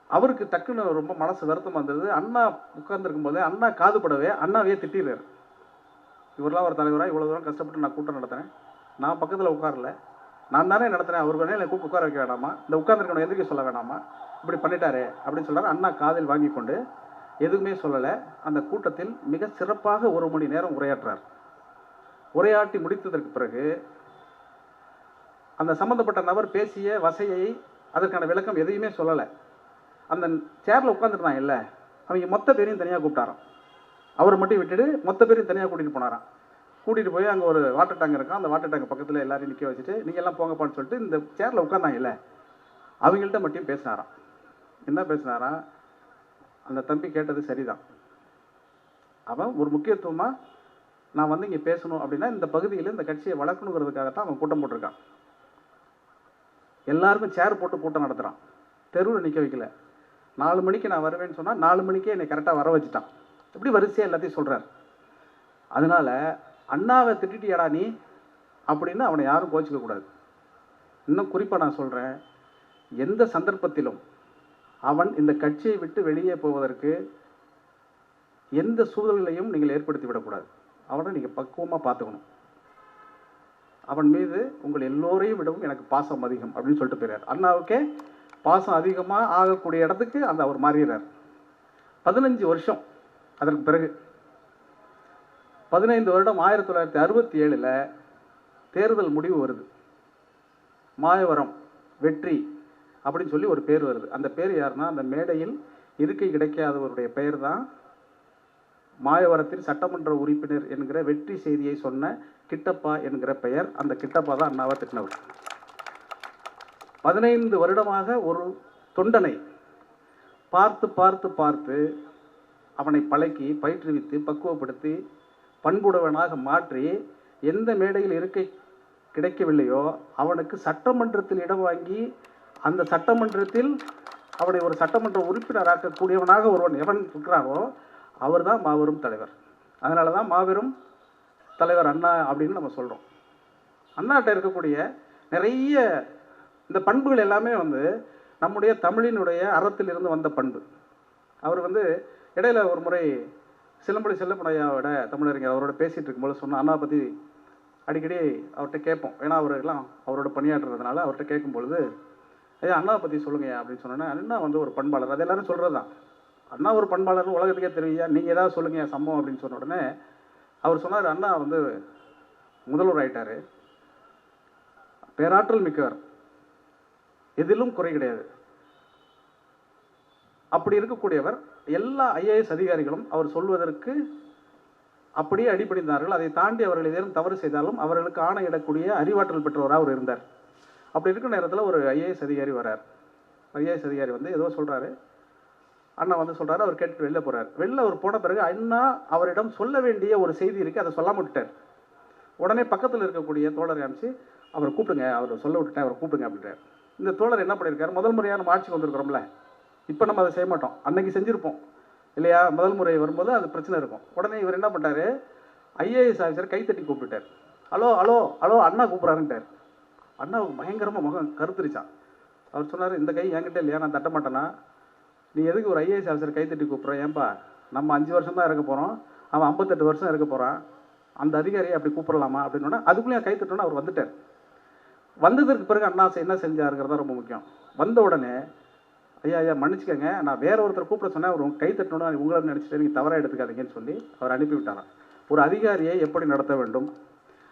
அவருக்கு டக்குன்னு ரொம்ப மனசு வருத்தமாக இருந்தது. அண்ணா உட்கார்ந்துருக்கும் போதே அண்ணா காதுபடவே அண்ணாவையே திட்டிடுறாரு. இவரெல்லாம் ஒரு தலைவராக இவ்வளோ தூரம் கஷ்டப்பட்டு நான் கூட்டம் நடத்துகிறேன், நான் பக்கத்தில் உட்காரல, நான் தானே நடத்துகிறேன், அவர் வேணே என்னை கூப்பிட்டு உட்கார வைக்க வேணாமா, இந்த உட்கார்ந்துருக்கணும் எந்திரிக்க சொல்ல வேணாமா, இப்படி பண்ணிட்டாரு அப்படின்னு சொல்கிறார். அண்ணா காதில் வாங்கி கொண்டு எதுவுமே சொல்லலை. அந்த கூட்டத்தில் மிக சிறப்பாக 1 மணி நேரம் உரையாற்றார். உரையாற்றி முடித்ததற்கு பிறகு அந்த சம்பந்தப்பட்ட நபர் பேசிய வசையை, அதற்கான விளக்கம் எதையுமே சொல்லலை. அந்த சேரில் உட்காந்துருந்தான் இல்லை, அவங்க மொத்த பேரையும் தனியாக கூப்பிட்டாராம். அவரை மட்டும் விட்டுட்டு மொத்த பேரையும் தனியாக கூட்டிகிட்டு போனாராம். கூட்டிகிட்டு போய் அங்கே ஒரு வாட்டர் டேங்க் இருக்கான், அந்த வாட்டர் டேங்க் பக்கத்தில் எல்லாரையும் நிற்க வச்சுட்டு நீங்கள் எல்லாம் போங்கப்பான்னு சொல்லிட்டு இந்த சேரில் உட்காந்தாங்க இல்லை, அவங்கள்ட்ட மட்டும் பேசினாராம். என்ன பேசினாராம்? அந்த தம்பி கேட்டது சரிதான். அவன் ஒரு முக்கியத்துவமாக நான் வந்து இங்கே பேசணும் அப்படின்னா இந்த பகுதியில் இந்த கட்சியை வளர்க்கணுங்கிறதுக்காகத்தான் அவன் கூட்டம் போட்டிருக்கான். எல்லாருக்கும் சேர் போட்டு கூட்டம் நடத்துகிறான், தெருவில் நிற்க வைக்கல. 4 மணிக்கு நான் வருவேன்னு சொன்னால் 4 மணிக்கே என்னை கரெக்டாக வர வச்சுட்டான். இப்படி வரிசையாக எல்லாத்தையும் சொல்கிறார். அதனால அண்ணாவை திட்டிட்டியாடா நீ அப்படின்னு அவனை யாரும் கோச்சிக்கக்கூடாது. இன்னும் குறிப்பாக நான் சொல்கிறேன், எந்த சந்தர்ப்பத்திலும் அவன் இந்த கட்சியை விட்டு வெளியே போவதற்கு எந்த சூழலையும் நீங்கள் ஏற்படுத்தி விடக்கூடாது. அவனை நீங்கள் பக்குவமாக பார்த்துக்கணும். அவன் மீது உங்கள் எல்லோரையும் விடவும் எனக்கு பாசம் அதிகம் அப்படின்னு சொல்லிட்டு போயிறார். அண்ணாவுக்கே பாசம் அதிகமாக ஆகக்கூடிய இடத்துக்கு அந்த அவர் மாறுகிறார். 15 வருஷம் அதற்கு பிறகு 15 வருடம் 1967 தேர்தல் முடிவு வருது. மாயவரம் வெற்றி அப்படின்னு சொல்லி ஒரு பேர் வருது. அந்த பேர் யாருன்னா, அந்த மேடையில் இருக்கை கிடைக்காதவருடைய பெயர் தான் மாயவரத்தின் சட்டமன்ற உறுப்பினர் என்கிற வெற்றி செய்தியை சொன்ன கிட்டப்பா என்கிற பெயர். அந்த கிட்டப்பா தான் அண்ணாவை திட்டினவர். 15 வருடமாக ஒரு தொண்டனை பார்த்து பார்த்து பார்த்து அவனை பழக்கி பயிற்றுவித்து பக்குவப்படுத்தி பண்புடையவனாக மாற்றி எந்த மேடையில் இருக்கை கிடைக்கவில்லையோ அவனுக்கு சட்டமன்றத்தில் இடம் வாங்கி அந்த சட்டமன்றத்தில் அவனை ஒரு சட்டமன்ற உறுப்பினராக்கக்கூடியவனாக ஒருவன் எவன் இருக்கிறானோ அவர் தான் மாபெரும் தலைவர். அதனால தான் மாபெரும் தலைவர் அண்ணா அப்படின்னு நம்ம சொல்கிறோம். அண்ணாட்ட இருக்கக்கூடிய நிறைய இந்த பண்புகள் எல்லாமே நம்முடைய தமிழினுடைய அறத்திலிருந்து வந்த பண்பு. அவர் இடையில ஒரு முறை சிலம்பொலி செல்லப்பனையாவோட தமிழறிஞர் அவரோட பேசிகிட்டு இருக்கும்போது சொன்ன அண்ணா பற்றி அடிக்கடி அவர்கிட்ட கேட்போம். ஏன்னா அவரெல்லாம் அவரோட பணியாற்றுறதுனால அவர்கிட்ட கேட்கும்பொழுது, ஐயா அண்ணாவை பற்றி சொல்லுங்கய்யா அப்படின்னு சொன்னோன்னே, அண்ணா ஒரு பண்பாளர், அது எல்லாரும் சொல்கிறது தான். அண்ணா ஒரு பண்பாளர்னு உலகத்துக்கே தெரியுயா, நீங்கள் ஏதாவது சொல்லுங்க சம்பவம் அப்படின்னு சொன்ன உடனே அவர் சொன்னார், அண்ணா முதல்வர் ஆயிட்டார், பேராற்றல் மிக்கவர், எதிலும் குறை கிடையாது. அப்படி இருக்கக்கூடியவர் எல்லா ஐஏஎஸ் அதிகாரிகளும் அவர் சொல்வதற்கு அப்படியே அடிபணிந்தார்கள். அதை தாண்டி அவர்கள் ஏதேனும் தவறு செய்தாலும் அவர்களுக்கு ஆணையிடக்கூடிய அறிவாற்றல் பெற்றவராக அவர் இருந்தார். அப்படி இருக்கிற நேரத்தில் ஒரு ஐஏஎஸ் அதிகாரி வரார். ஐஏஎஸ் அதிகாரி ஏதோ சொல்கிறாரு, அண்ணா சொல்கிறாரு, அவர் கேட்டுட்டு வெளில போகிறார். வெளில அவர் போன பிறகு அண்ணா அவரிடம் சொல்ல வேண்டிய ஒரு செய்தி இருக்குது, அதை சொல்லாம விட்டுட்டார். உடனே பக்கத்தில் இருக்கக்கூடிய தோழரை அனுப்பிச்சு அவரை கூப்பிடுங்க, அவர் சொல்ல விட்டுட்டேன், அவரை கூப்பிடுங்க அப்படின்றார். இந்த தோழர் என்ன பண்ணியிருக்காரு, முதல் முறையாக நம்ம ஆட்சிக்கு வந்திருக்கிறோம்ல, இப்போ நம்ம அதை செய்ய மாட்டோம், அன்னைக்கு செஞ்சுருப்போம் இல்லையா, முதல் முறை வரும்போது அது பிரச்சனை இருக்கும். உடனே இவர் என்ன பண்ணுறாரு, ஐஏஎஸ் ஆஃபீஸர் கைத்தட்டி கூப்பிட்டுட்டார். ஹலோ ஹலோ ஹலோ அண்ணா கூப்பிட்றாருன்ட்டார். அண்ணாவுக்கு பயங்கரமாக முகம் கருத்துருச்சான். அவர் சொன்னார், இந்த கை என்கிட்ட இல்லையா, நான் தட்ட மாட்டேனா, நீ எதுக்கு ஒரு ஐஏஎஸ் ஆஃபீஸர் கைத்தட்டி கூப்பிட்றோம், ஏன்பா நம்ம 5 வருஷம் தான் இருக்க போகிறோம், அவன் 58 வருஷம் இருக்க போகிறான், அந்த அதிகாரியை அப்படி கூப்பிடலாமா அப்படின்னா, அதுக்குள்ளேயும் கைத்தட்டோன்னு அவர் வந்துட்டார். வந்ததற்கு பிறகு அண்ணா என்ன செஞ்சாருங்கிறதா ரொம்ப முக்கியம். வந்த உடனே, ஐயா ஐயா மன்னிச்சுக்கோங்க, நான் வேற ஒருத்தர் கூப்பிட சொன்னேன், அவர் கை தட்டணும் உங்களை நினச்சிட்டு நீங்கள் தவறாக எடுத்துக்காதீங்கன்னு சொல்லி அவர் அனுப்பிவிட்டாராம். ஒரு அதிகாரியை எப்படி நடத்த வேண்டும்,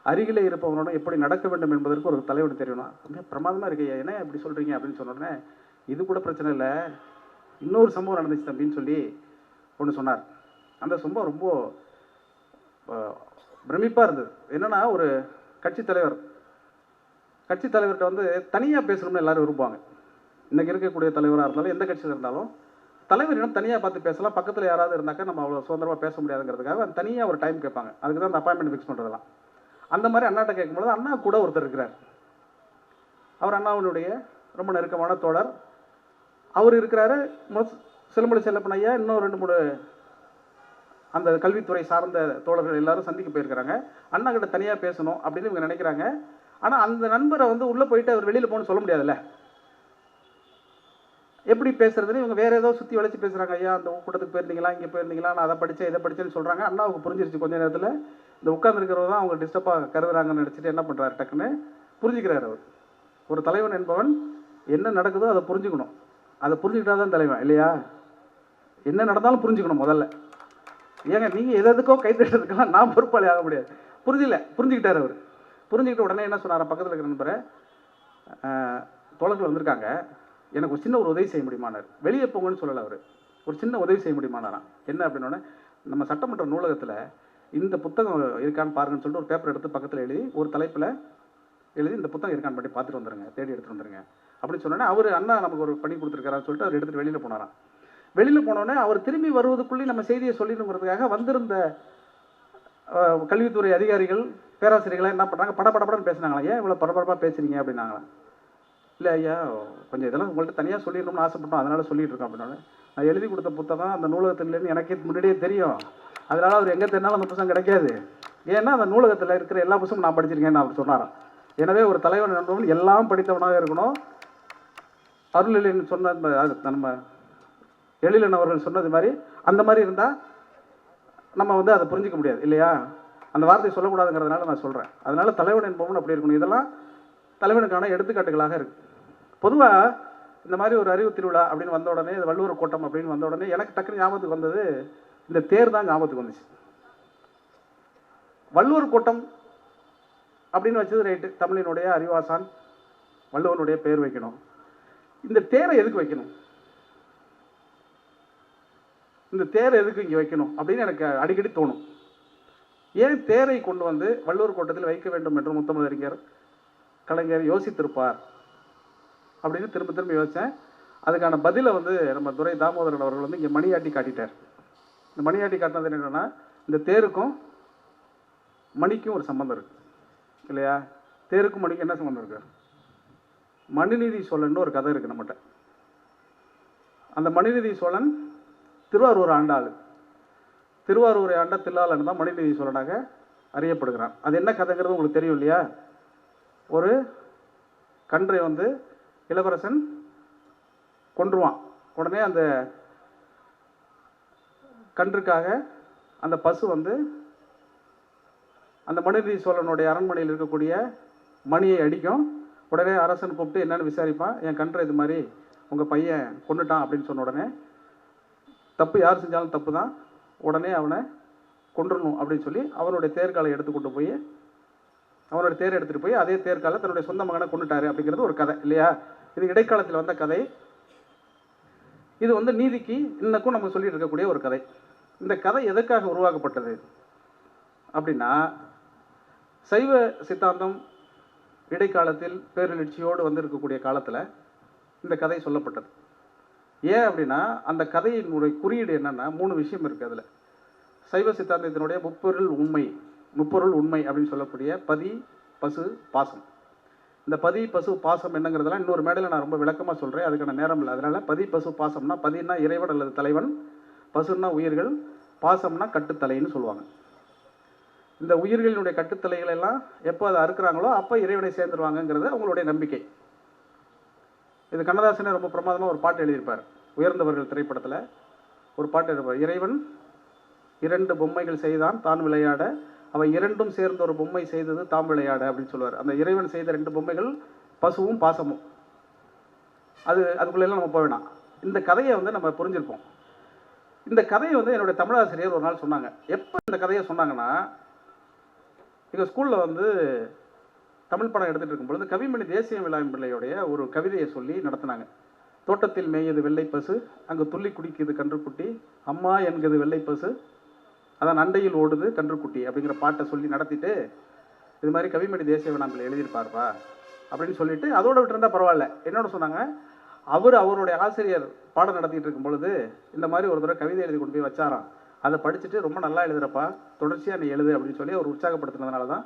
அருகிலே இருப்பவனோட எப்படி நடக்க வேண்டும் என்பதற்கு ஒரு தலைவன் தெரியணும். அப்படியே பிரமாதமாக இருக்கையா, என்ன இப்படி சொல்கிறீங்க அப்படின்னு சொன்ன உடனே, இது கூட பிரச்சனை இல்லை, இன்னொரு சம்பவம் நடந்துச்சு தம்பின்னு சொல்லி ஒன்று சொன்னார். அந்த சம்பவம் ரொம்ப பிரமிப்பாக இருந்தது. என்னென்னா, ஒரு கட்சி தலைவர்கிட்ட தனியாக பேசணும்னு எல்லாரும் விரும்புவாங்க. இன்றைக்கி இருக்கக்கூடிய தலைவராக இருந்தாலும் எந்த கட்சியில் இருந்தாலும் தலைவரிடம் தனியாக பார்த்து பேசலாம், பக்கத்தில் யாராவது இருந்தாக்கா நம்ம அவ்வளோ சுதந்திரமாக பேச முடியாதுங்கிறதுக்காக தனியாக ஒரு டைம் கேட்பாங்க. அதுக்கு தான் அந்த அப்பாயின்மெண்ட் ஃபிக்ஸ் பண்ணுறதெல்லாம். அந்த மாதிரி அண்ணாட்ட கேட்கும்போது, அண்ணா கூட ஒருத்தர் இருக்கிறார், அவர் அண்ணாவுடைய ரொம்ப நெருக்கமான தோழர், அவர் இருக்கிறாரு. சிலம்பொலி செல்லப்பன் ஐயா இன்னும் 2-3 அந்த கல்வித்துறை சார்ந்த தோழர்கள் எல்லாரும் சந்திக்க போயிருக்கிறாங்க. அண்ணா கிட்ட தனியாக பேசணும் அப்படின்னு இவங்க நினைக்கிறாங்க. ஆனால் அந்த நண்பரை உள்ளே போயிட்டு அவர் வெளியில் போகணும்னு சொல்ல முடியாதுல்ல, எப்படி பேசுறதுன்னு இவங்க வேற ஏதோ சுற்றி வளைச்சி பேசுகிறாங்க. ஐயா அந்த கூட்டத்துக்கு போயிருந்தீங்களா, இங்கே போயிருந்தீங்களா, நான் அதை படித்தேன் இதை படித்தேன்னு சொல்கிறாங்க. அண்ணாவுக்கு புரிஞ்சிருச்சு. கொஞ்சம் நேரத்தில் இந்த உட்காந்துருக்கிறவங்க தான் அவங்க டிஸ்டர்பாக கருதுறாங்கன்னு நினச்சிட்டு என்ன பண்ணுறாரு, டக்குன்னு புரிஞ்சுக்கிறார். அவர் ஒரு தலைவன் என்பவன் என்ன நடக்குதோ அதை புரிஞ்சுக்கணும். அதை புரிஞ்சுக்கிட்டா தான் தலைவன் இல்லையா, என்ன நடந்தாலும் புரிஞ்சுக்கணும் முதல்ல. ஏங்க நீங்கள் எதுக்கோ கை தட்டுறதுக்கெல்லாம் நான் பொறுப்பாளி ஆக முடியாது. புரிஞ்சுக்கிட்டார் அவர். புரிஞ்சுக்கிட்ட உடனே என்ன சொன்னார், பக்கத்தில் இருக்கிற நண்பரை, தோழர்கள் வந்திருக்காங்க, எனக்கு ஒரு சின்ன ஒரு உதவி செய்ய முடியுமானார். வெளியே போங்கன்னு சொல்லலை அவர், ஒரு சின்ன உதவி செய்ய முடியுமானாராம். என்ன அப்படின்னோடனே, நம்ம சட்டமன்ற நூலகத்தில் இந்த புத்தகம் இருக்கான்னு பாருங்கன்னு சொல்லிட்டு ஒரு பேப்பர் எடுத்து பக்கத்தில் எழுதி ஒரு தலைப்பில் எழுதி இந்த புத்தகம் இருக்கான்னு பற்றி பார்த்துட்டு வந்துருங்க, தேடி எடுத்துகிட்டு வந்துருங்க அப்படின்னு சொன்னோன்னே, அவர் அண்ணா நமக்கு ஒரு பணி கொடுத்துருக்காரான்னு சொல்லிட்டு அவர் எடுத்துகிட்டு வெளியில் போனாராம். வெளியில் போனோடனே அவர் திரும்பி வருவதுக்குள்ளே நம்ம செய்தியை சொல்லிடுங்கிறதுக்காக வந்திருந்த கல்வித்துறை அதிகாரிகள் பேராசிரியர்களாக என்ன பண்ணுறாங்க, படப்படப்படன்னு பேசுனாங்களா, ஏன் இவ்வளோ பரபரப்பாக பேசுகிறீங்க அப்படின்னாங்களா. இல்லை ஐயா கொஞ்சம் இதெல்லாம் உங்கள்கிட்ட தனியாக சொல்லிடணும்னு ஆசைப்பட்டோம், அதனால் சொல்லிட்டு இருக்கோம் அப்படின்னா, நான் எழுதி கொடுத்த புத்தகம் அந்த நூலகத்திலேருந்து எனக்கே முன்னாடியே தெரியும், அதனால் அவர் எங்கே தெரினாலும் அந்த புத்தகம் கிடைக்காது, ஏன்னா அந்த நூலகத்தில் இருக்கிற எல்லா புத்தகமும் நான் படிச்சிருக்கேன்னு அவர் சொன்னாராம். எனவே ஒரு தலைவன் என்பவன் எல்லாம் படித்தவனாக இருக்கணும். அருளிலின் சொன்ன அது நம்ம எழிலன் அவர்கள் சொன்னது மாதிரி அந்த மாதிரி இருந்தால் நம்ம அதை புரிஞ்சிக்க முடியாது இல்லையா, அந்த வார்த்தையை சொல்லக்கூடாதுங்கிறதுனால நான் சொல்கிறேன். அதனால் தலைவன் என்பவன் அப்படி இருக்கணும். இதெல்லாம் தலைவனுக்கான எடுத்துக்காட்டுகளாக இருக்குது. பொதுவாக இந்த மாதிரி ஒரு அறிவு திருவிழா அப்படின்னு வந்த உடனே, இது வள்ளுவர் கூட்டம் அப்படின்னு வந்த உடனே எனக்கு டக்குன்னு ஞாபகத்துக்கு வந்தது இந்த தேர் தான் ஞாபகத்துக்கு வந்துச்சு. வள்ளுவர் கூட்டம் அப்படின்னு வச்சது ரைட்டு, தமிழினுடைய அறிவாசான் வள்ளுவனுடைய பேர் வைக்கணும். இந்த தேரை எதுக்கு வைக்கணும், இந்த தேரை எதுக்கு இங்கே வைக்கணும் அப்படின்னு எனக்கு அடிக்கடி தோணும். ஏன் தேரை கொண்டு வள்ளுவர் கூட்டத்தில் வைக்க வேண்டும் என்று முத்தமிழறிஞர் கலைஞர் யோசித்திருப்பார் அப்படின்னு திரும்ப திரும்ப யோசித்தேன். அதுக்கான பதிலை வந்து நம்ம துரை தாமோதரன் அவர்கள் வந்து இங்கே மணியாட்டி காட்டிட்டார். இந்த மணியாட்டி காட்டினது என்னென்னா, இந்த தேருக்கும் மணிக்கும் ஒரு சம்மந்தம் இருக்குது இல்லையா? தேருக்கும் மணிக்கும் என்ன சம்மந்தம் இருக்குது? மனுநீதி சோழன் ஒரு கதை இருக்குது நம்மகிட்ட. அந்த மனுநீதி சோழன் திருவாரூர் ஆண்டாள். திருவாரூரை ஆண்ட தில்லாளன் தான் மனுநீதி சோழனாக அறியப்படுகிறான். அது என்ன கதைங்கிறது உங்களுக்கு தெரியும் இல்லையா? ஒரு கன்றை வந்து இளவரசன் கொன்றுவான். உடனே அந்த கன்றுக்காக அந்த பசு வந்து அந்த மனுநீதி சோழனுடைய அரண்மனையில் இருக்கக்கூடிய மணியை அடிக்கும். உடனே அரசன் கூப்பிட்டு என்னன்னு விசாரிப்பான். என் கன்றை இது மாதிரி உங்கள் பையன் கொண்டுட்டான் அப்படின்னு சொன்ன உடனே, தப்பு யார் செஞ்சாலும் தப்பு தான், உடனே அவனை கொன்றணும் அப்படின்னு சொல்லி அவனுடைய தேர்காலை எடுத்துக்கிட்டு போய் அவனுடைய தேர் எடுத்துகிட்டு போய் அதே தேர்காலை தன்னுடைய சொந்த மகனை கொண்டுட்டாரு அப்படிங்கிறது ஒரு கதை இல்லையா? இது இடைக்காலத்தில் வந்த கதை. இது வந்து நீதிக்கு இன்னக்கும் நம்ம சொல்லிட்டு இருக்கக்கூடிய ஒரு கதை. இந்த கதை எதற்காக உருவாக்கப்பட்டது அப்படின்னா, சைவ சித்தாந்தம் இடைக்காலத்தில் பேரெழுச்சியோடு வந்து இருக்கக்கூடிய காலத்தில் இந்த கதை சொல்லப்பட்டது. ஏன் அப்படின்னா, அந்த கதையினுடைய குறியீடு என்னென்னா 3 விஷயம் இருக்குது அதில். சைவ சித்தாந்தத்தினுடைய முப்பொருள் உண்மை அப்படின்னு சொல்லக்கூடிய பதி, பசு, பாசம். இந்த பதி, பசு, பாசம் என்னங்கிறதெல்லாம் இன்னொரு மேடையில் நான் ரொம்ப விளக்கமாக சொல்கிறேன். அதுக்கான நேரம் இல்லை. அதனால் பதி, பசு, பாசம்னா, பதினா இறைவன் அல்லது தலைவன், பசுன்னா உயிர்கள், பாசம்னா கட்டுத்தலைன்னு சொல்லுவாங்க. இந்த உயிர்களினுடைய கட்டுத்தலைகள் எல்லாம் எப்போ அதை அறுக்கிறாங்களோ அப்போ இறைவனை சேர்ந்துருவாங்கங்கிறது அவங்களுடைய நம்பிக்கை. இது கண்ணதாசனே ரொம்ப பிரமாதமாக ஒரு பாட்டு எழுதியிருப்பார். உயர்ந்தவர்கள் திரைப்படத்தில் ஒரு பாட்டு எழுதியிருப்பார். இறைவன் 2 பொம்மைகள் செய்தான் தான் விளையாட, அவை 2ம் சேர்ந்து ஒரு பொம்மை செய்தது தாம் விளையாட அப்படின்னு சொல்லுவார். அந்த இறைவன் செய்த 2 பொம்மைகள் பசுவும் பாசமும். அதுக்குள்ளெல்லாம் நம்ம போக வேணாம். இந்த கதையை வந்து நம்ம புரிஞ்சிருப்போம். இந்த கதையை வந்து என்னுடைய தமிழாசிரியர் ஒரு நாள் சொன்னாங்க. எப்போ இந்த கதையை சொன்னாங்கன்னா, எங்கள் ஸ்கூலில் வந்து தமிழ் படம் எடுத்துகிட்டு இருக்கும்பொழுது கவிமணி தேசிய விழாவின் பிள்ளையுடைய ஒரு கவிதையை சொல்லி நடத்தினாங்க. தோட்டத்தில் மேயது வெள்ளை பசு, அங்கே துள்ளி குடிக்குது கன்றுக்குட்டி, அம்மா என்கிறது வெள்ளை பசு, அதான் அண்டையில் ஓடுது கன்றுக்குட்டி அப்படிங்கிற பாட்டை சொல்லி நடத்திட்டு, இது மாதிரி கவிமணி தேசிய விழாவில் எழுதியிருப்பார்ப்பா அப்படின்னு சொல்லிட்டு அதோட விட்டுருந்தா பரவாயில்ல. என்னோட சொன்னாங்க, அவருடைய ஆசிரியர் பாடம் நடத்திட்டு இருக்கும் பொழுது இந்த மாதிரி ஒரு தடவை கவிதை எழுதி கொண்டு போய் வச்சாராம். அதை படிச்சுட்டு ரொம்ப நல்லா எழுதுறப்பா, தொடர்ச்சியாக நீ எழுது அப்படின்னு சொல்லி அவர் உற்சாகப்படுத்தினதுனால தான்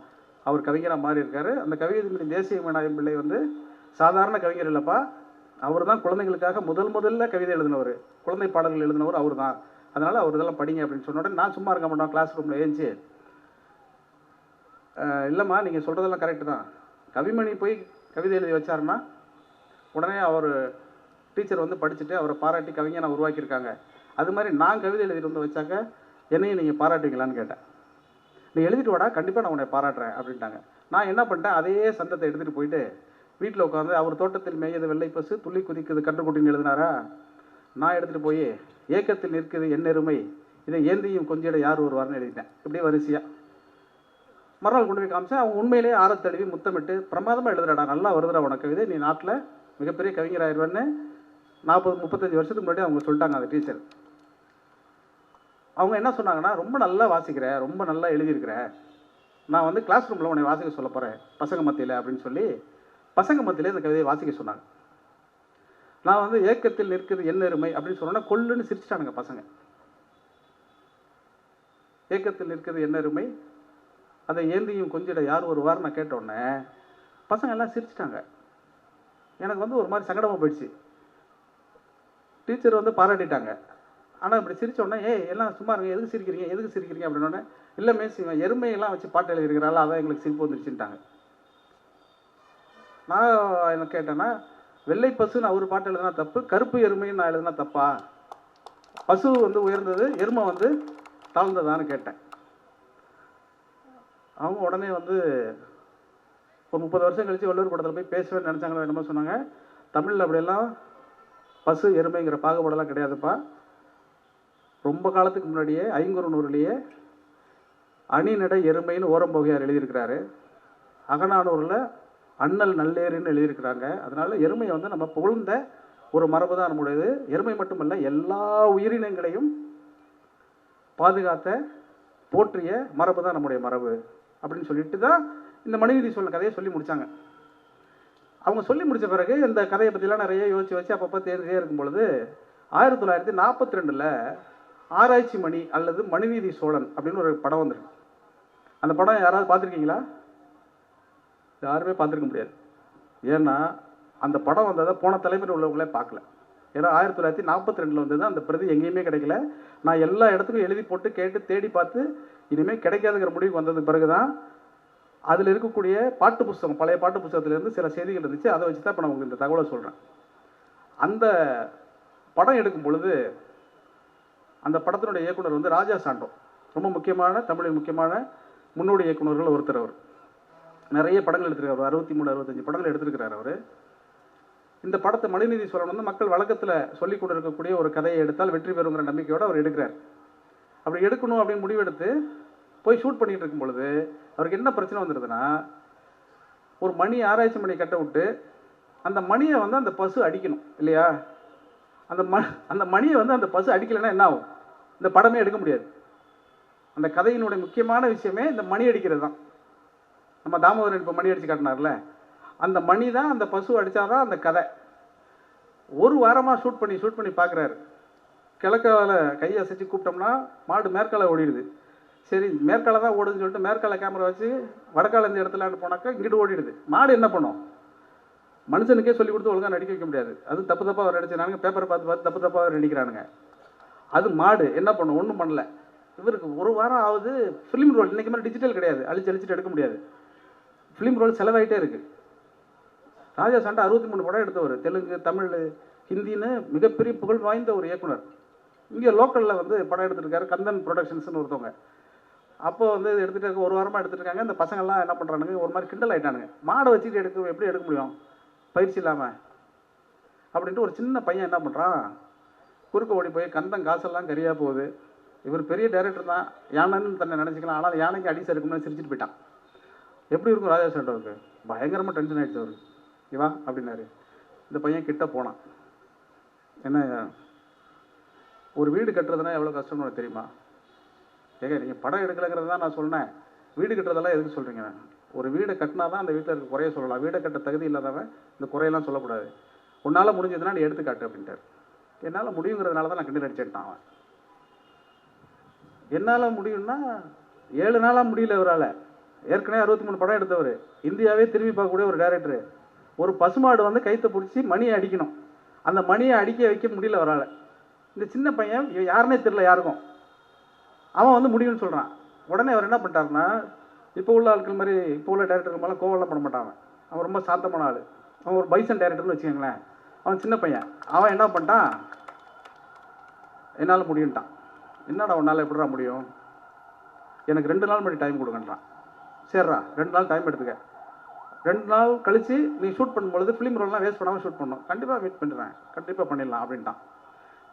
அவர் கவிஞராக மாறி இருக்காரு. அந்த கவிதை தேசிய விநாயகம் பிள்ளை வந்து சாதாரண கவிஞர் இல்லைப்பா, அவர் தான் குழந்தைகளுக்காக முதல்ல கவிதை எழுதினவர், குழந்தை பாடல்கள் எழுதினவர் அவர் தான். அதனால் அவர் இதெல்லாம் படிங்க அப்படின்னு சொன்ன உடனே நான் சும்மா இருக்க மாட்டோம், கிளாஸ் ரூமில் ஏஞ்சி, இல்லைம்மா நீங்கள் சொல்கிறதெல்லாம் கரெக்டு தான், கவிமணி போய் கவிதை எழுதி வச்சாருன்னா உடனே அவர் டீச்சர் வந்து படிச்சுட்டு அவரை பாராட்டி கவிஞனை உருவாக்கியிருக்காங்க. அது மாதிரி நான் கவிதை எழுதிட்டு வந்து வச்சாக்க என்னையும் நீங்கள் பாராட்டுவீங்களான்னு கேட்டேன். நீ எழுதிட்டு வாடா, கண்டிப்பாக நான் உன்னை பாராட்டுறேன் அப்படின்ட்டாங்க. நான் என்ன பண்ணிட்டேன், அதே சந்தத்தை எடுத்துகிட்டு போயிட்டு வீட்டில் உட்காந்து அவர் தோட்டத்தில் மேயது வெள்ளை பசு துள்ளி குதிக்குது கன்றுக்குட்டின்னு எழுதினாரா, நான் எடுத்துகிட்டு போய் ஏக்கத்தில் நிற்குது என் எருமை, இதை ஏந்தியும் கொஞ்சிட யார் வருவார்னு எழுதிட்டேன். இப்படியே வரிசையாக மறுநாள் கொண்டு போய் காமிச்சேன். அவங்க உண்மையிலேயே ஆரத்தழுவி முத்தமிட்டு பிரமாதமாக எழுதுறாடா, நல்லா வருதுடா உனக்கு கவிதை, நீ நாட்டில் மிகப்பெரிய கவிஞராயிருவேன்னு 40-35 வருஷத்துக்கு முன்னாடி அவங்க சொல்லிட்டாங்க அந்த டீச்சர். அவங்க என்ன சொன்னாங்கன்னா, ரொம்ப நல்லா வாசிக்கிற, ரொம்ப நல்லா எழுதியிருக்கிற, நான் வந்து கிளாஸ் ரூமில் உன்னை வாசிக்க சொல்ல போகிறேன் பசங்க மத்தியில் அப்படின்னு சொல்லி பசங்க மத்தியிலே இந்த கவிதையை வாசிக்க சொன்னாங்க. நான் வந்து ஏக்கத்தில் நிற்குது என் எருமை அப்படின்னு சொன்னோன்னா கொல்லுன்னு சிரிச்சிட்டானுங்க பசங்க. ஏக்கத்தில் நிற்குது என் எருமை, அதை ஏந்தியும் கொஞ்சிட யார் வருவார் நான் கேட்டோடனே பசங்க எல்லாம் சிரிச்சிட்டாங்க. எனக்கு வந்து ஒரு மாதிரி சங்கடமாக போயிடுச்சு. டீச்சர் வந்து பாராட்டிட்டாங்க, ஆனால் இப்படி சிரித்தோடனே எல்லாம் சும்மா இருங்க, எதுக்கு சிரிக்கிறீங்க அப்படின்னோடனே, இல்லை மிஸ் இவன் எருமையெல்லாம் வச்சு பாட்டு எழுதியிருக்கிறாள் அதான் எங்களுக்கு சிரிப்பு வந்துருச்சுட்டாங்க. நான் என்ன கேட்டேன்னா, வெள்ளை பசுன்னு அவர் பாட்டு எழுதுனா தப்பு, கருப்பு எருமைன்னு நான் எழுதுனா தப்பா, பசு வந்து உயர்ந்தது எருமை வந்து தாழ்ந்ததான்னு கேட்டேன். அவங்க உடனே வந்து ஒரு 30 வருஷம் கழித்து வள்ளுவர் கூடத்தில் போய் பேசுவேன்னு நினச்சாங்களோ என்னமோ சொன்னாங்க, தமிழில் அப்படியெல்லாம் பசு எருமைங்கிற பாகுபாடெல்லாம் கிடையாதுப்பா, ரொம்ப காலத்துக்கு முன்னாடியே ஐங்குறுநூறுலேயே அணிநடை எருமைன்னு ஓரம்போகையார் எழுதியிருக்கிறாரு, அகநானூரில் அண்ணல் நல்லேருன்னு எழுதியிருக்கிறாங்க. அதனால் எருமையை வந்து நம்ம புகழ்ந்த ஒரு மரபு தான் நம்முடையது. எருமை மட்டுமல்ல, எல்லா உயிரினங்களையும் பாதுகாத்த போற்றிய மரபு தான் நம்முடைய மரபு அப்படின்னு சொல்லிட்டு தான் இந்த மனுநீதி சோழன் கதையை சொல்லி முடித்தாங்க. அவங்க சொல்லி முடித்த பிறகு இந்த கதையை பற்றிலாம் நிறைய யோசிச்சு வச்சு அப்பப்போ தேடிட்டே இருக்கும் பொழுது 1942 ஆராய்ச்சி மணி அல்லது மணிநீதி சோழன் அப்படின்னு ஒரு படம் வந்திருக்கு. அந்த படம் யாராவது பார்த்துருக்கீங்களா? யாருமே பார்த்துருக்க முடியாது. ஏன்னா அந்த படம் வந்ததை போன தலைமுறை உள்ளவங்களே பார்க்கல. ஏன்னா 1942 வந்தது. அந்த பிரதி எங்கேயுமே கிடைக்கல. நான் எல்லா இடத்துக்கும் எழுதி போட்டு கேட்டு தேடி பார்த்து இனிமேல் கிடைக்காதுங்கிற முடிவுக்கு வந்ததுக்கு பிறகு தான் அதில் இருக்கக்கூடிய பாட்டு புஸ்தகம், பழைய பாட்டு புஸ்தகத்திலேருந்து சில செய்திகள் இருந்துச்சு. அதை வச்சு தான் இப்போ நான் உங்களுக்கு இந்த தகவலை சொல்கிறேன். அந்த படம் எடுக்கும் பொழுது அந்த படத்தினுடைய இயக்குனர் வந்து ராஜா சாண்டோ, ரொம்ப முக்கியமான தமிழின் முக்கியமான முன்னோடி இயக்குநர்கள் ஒருத்தர். அவர் நிறைய படங்கள் எடுத்திருக்காரு. 63 65 படங்கள் எடுத்திருக்கிறார் அவர். இந்த படத்தை மணிநீதி சோழன் வந்து மக்கள் வழக்கத்தில் சொல்லி கொண்டு இருக்கக்கூடிய ஒரு கதையை எடுத்தால் வெற்றி பெறுங்கிற நம்பிக்கையோடு அவர் எடுக்கிறார். அப்படி எடுக்கணும் அப்படின்னு முடிவெடுத்து போய் ஷூட் பண்ணிட்டு இருக்கும் பொழுது அவருக்கு என்ன பிரச்சனை வந்துடுதுன்னா, ஒரு மணி ஆராய்ச்சி மணி கட்ட விட்டு அந்த மணியை வந்து அந்த பசு அடிக்கணும் இல்லையா? அந்த மணியை வந்து அந்த பசு அடிக்கலைன்னா என்ன ஆகும்? இந்த படமே எடுக்க முடியாது. அந்த கதையினுடைய முக்கியமான விஷயமே இந்த மணி அடிக்கிறது தான். நம்ம தாமோதரன் இப்போ மணி அடித்து காட்டினார்ல, அந்த மணி தான் அந்த பசு அடித்தாதான் அந்த கதை. ஒரு வாரமாக ஷூட் பண்ணி பார்க்குறாரு. கிழக்கால கையை அசைச்சு கூப்பிட்டோம்னா மாடு மேற்கால ஓடிடுது. சரி, மேற்கால தான் ஓடுதுன்னு சொல்லிட்டு மேற்கால கேமரா வச்சு வடக்கால இந்த இடத்துல போனாக்கா இங்கிட்டு ஓடிடுது. மாடு என்ன பண்ணும்? மனுஷனுக்கே சொல்லி கொடுத்து ஒழுங்காக நடிக்க வைக்க முடியாது. அது தப்பாக அவர் நடிச்சினானுங்க. பேப்பரை பார்த்து தப்பாக அவர் நடிக்கிறானுங்க. அது மாடு என்ன பண்ணும்? ஒன்றும் பண்ணல. இவருக்கு ஒரு வாரம் ஆகுது. ஃபிலிம் ரோல் இன்றைக்கி மாதிரி டிஜிட்டல் கிடையாது. அழிச்சிட்டு எடுக்க முடியாது. ஃபிலிம் ரோல் செலவாயிட்டே இருக்குது. ராஜா சாண்டோ 63 படம் எடுத்தவர். தெலுங்கு, தமிழ், ஹிந்தின்னு மிகப்பெரிய புகழ் வாய்ந்த ஒரு இயக்குனர். இங்கே லோக்கலில் வந்து படம் எடுத்துருக்காரு. கந்தன் ப்ரொடக்ஷன்ஸ்னு ஒருத்தவங்க. அப்போ வந்து எடுத்துகிட்டு இருக்க ஒரு வாரமாக எடுத்துகிட்டு இருக்காங்க. இந்த பசங்கள்லாம் என்ன பண்ணுறானுங்க, ஒரு மாதிரி கிண்டல் ஆகிட்டானுங்க. மாடை வச்சுட்டு எப்படி எடுக்க முடியும் பயிற்சி இல்லாமல் அப்படின்ட்டு ஒரு சின்ன பையன் என்ன பண்ணுறான், குறுக்க ஓடி போய் கந்தன் காசெல்லாம் கரியாக போகுது. இவர் பெரிய டைரக்டர் தான், யானைன்னு தன்னை நினச்சிக்கலாம். ஆனால் யானைக்கு அடி இருக்குன்னு சிரிச்சிட்டு போயிட்டான். எப்படி இருக்கும் ராஜா சாண்டோவுக்கு? பயங்கரமாக டென்ஷன் ஆகிடுச்சு அவருக்கு. இவா அப்படின்னாரு. இந்த பையன் கிட்ட போனான். என்ன, ஒரு வீடு கட்டுறதுனா எவ்வளோ கஷ்டம்னு உனக்கு தெரியுமா? ஏங்க, நீங்கள் படம் எடுக்கலைங்கிறது தான் நான் சொன்னேன். வீடு கட்டுறதெல்லாம் எதுக்கு சொல்கிறீங்க? ஒரு வீடை கட்டினா தான் அந்த வீட்டில் இருக்க குறைய சொல்லலாம். வீடை கட்ட தகுதி இல்லாதவன் இந்த குறையெல்லாம் சொல்லக்கூடாது. உன்னால் முடிஞ்சதுன்னா நீ எடுத்துக்காட்டு அப்படின்ட்டார். என்னால் முடியுங்கிறதுனால தான் நான் கிண்டல் அடிச்சுட்டான். அவன் என்னால் முடியும்னா 7 நாளாக முடியல இவரால். ஏற்கனவே 63 படம் எடுத்தவர். இந்தியாவே திரும்பி பார்க்கக்கூடிய ஒரு டைரக்டரு. ஒரு பசுமாடு வந்து கைத்தை பிடிச்சி மணியை அடிக்கணும். அந்த மணியை அடிக்க வைக்க முடியல அவரால். இந்த சின்ன பையன் யாருன்னே தெரியல யாருக்கும். அவன் வந்து முடியும்னு சொல்கிறான். உடனே அவர் என்ன பண்ணிட்டாருன்னா, இப்போ உள்ள ஆட்கள் மாதிரி இப்போ உள்ள டைரக்டர் மேலே கோவம்லாம் பண்ண மாட்டான். அவன் ரொம்ப சாந்தமான ஆள். அவன் ஒரு பைசன் டைரக்டர்னு வச்சுக்கோங்களேன். அவன் சின்ன பையன். அவன் என்ன பண்ணிட்டான், என்னால் முடியும்ட்டான். என்னடா உன்னால் எப்படிடா முடியும்? எனக்கு 2 நாள் மட்டும் டைம் கொடுங்கன்றான். சரிடா, 2 நாள் டைம் எடுத்துக்க. 2 நாள் கழித்து நீ ஷூட் பண்ணும்பொழுது ஃபிலிம் ரோல்லாம் வேஸ்ட் பண்ணாமல் ஷூட் பண்ணணும். கண்டிப்பாக வெயிட் பண்ணுறேன், கண்டிப்பாக பண்ணிடலாம் அப்படின்ட்டான்.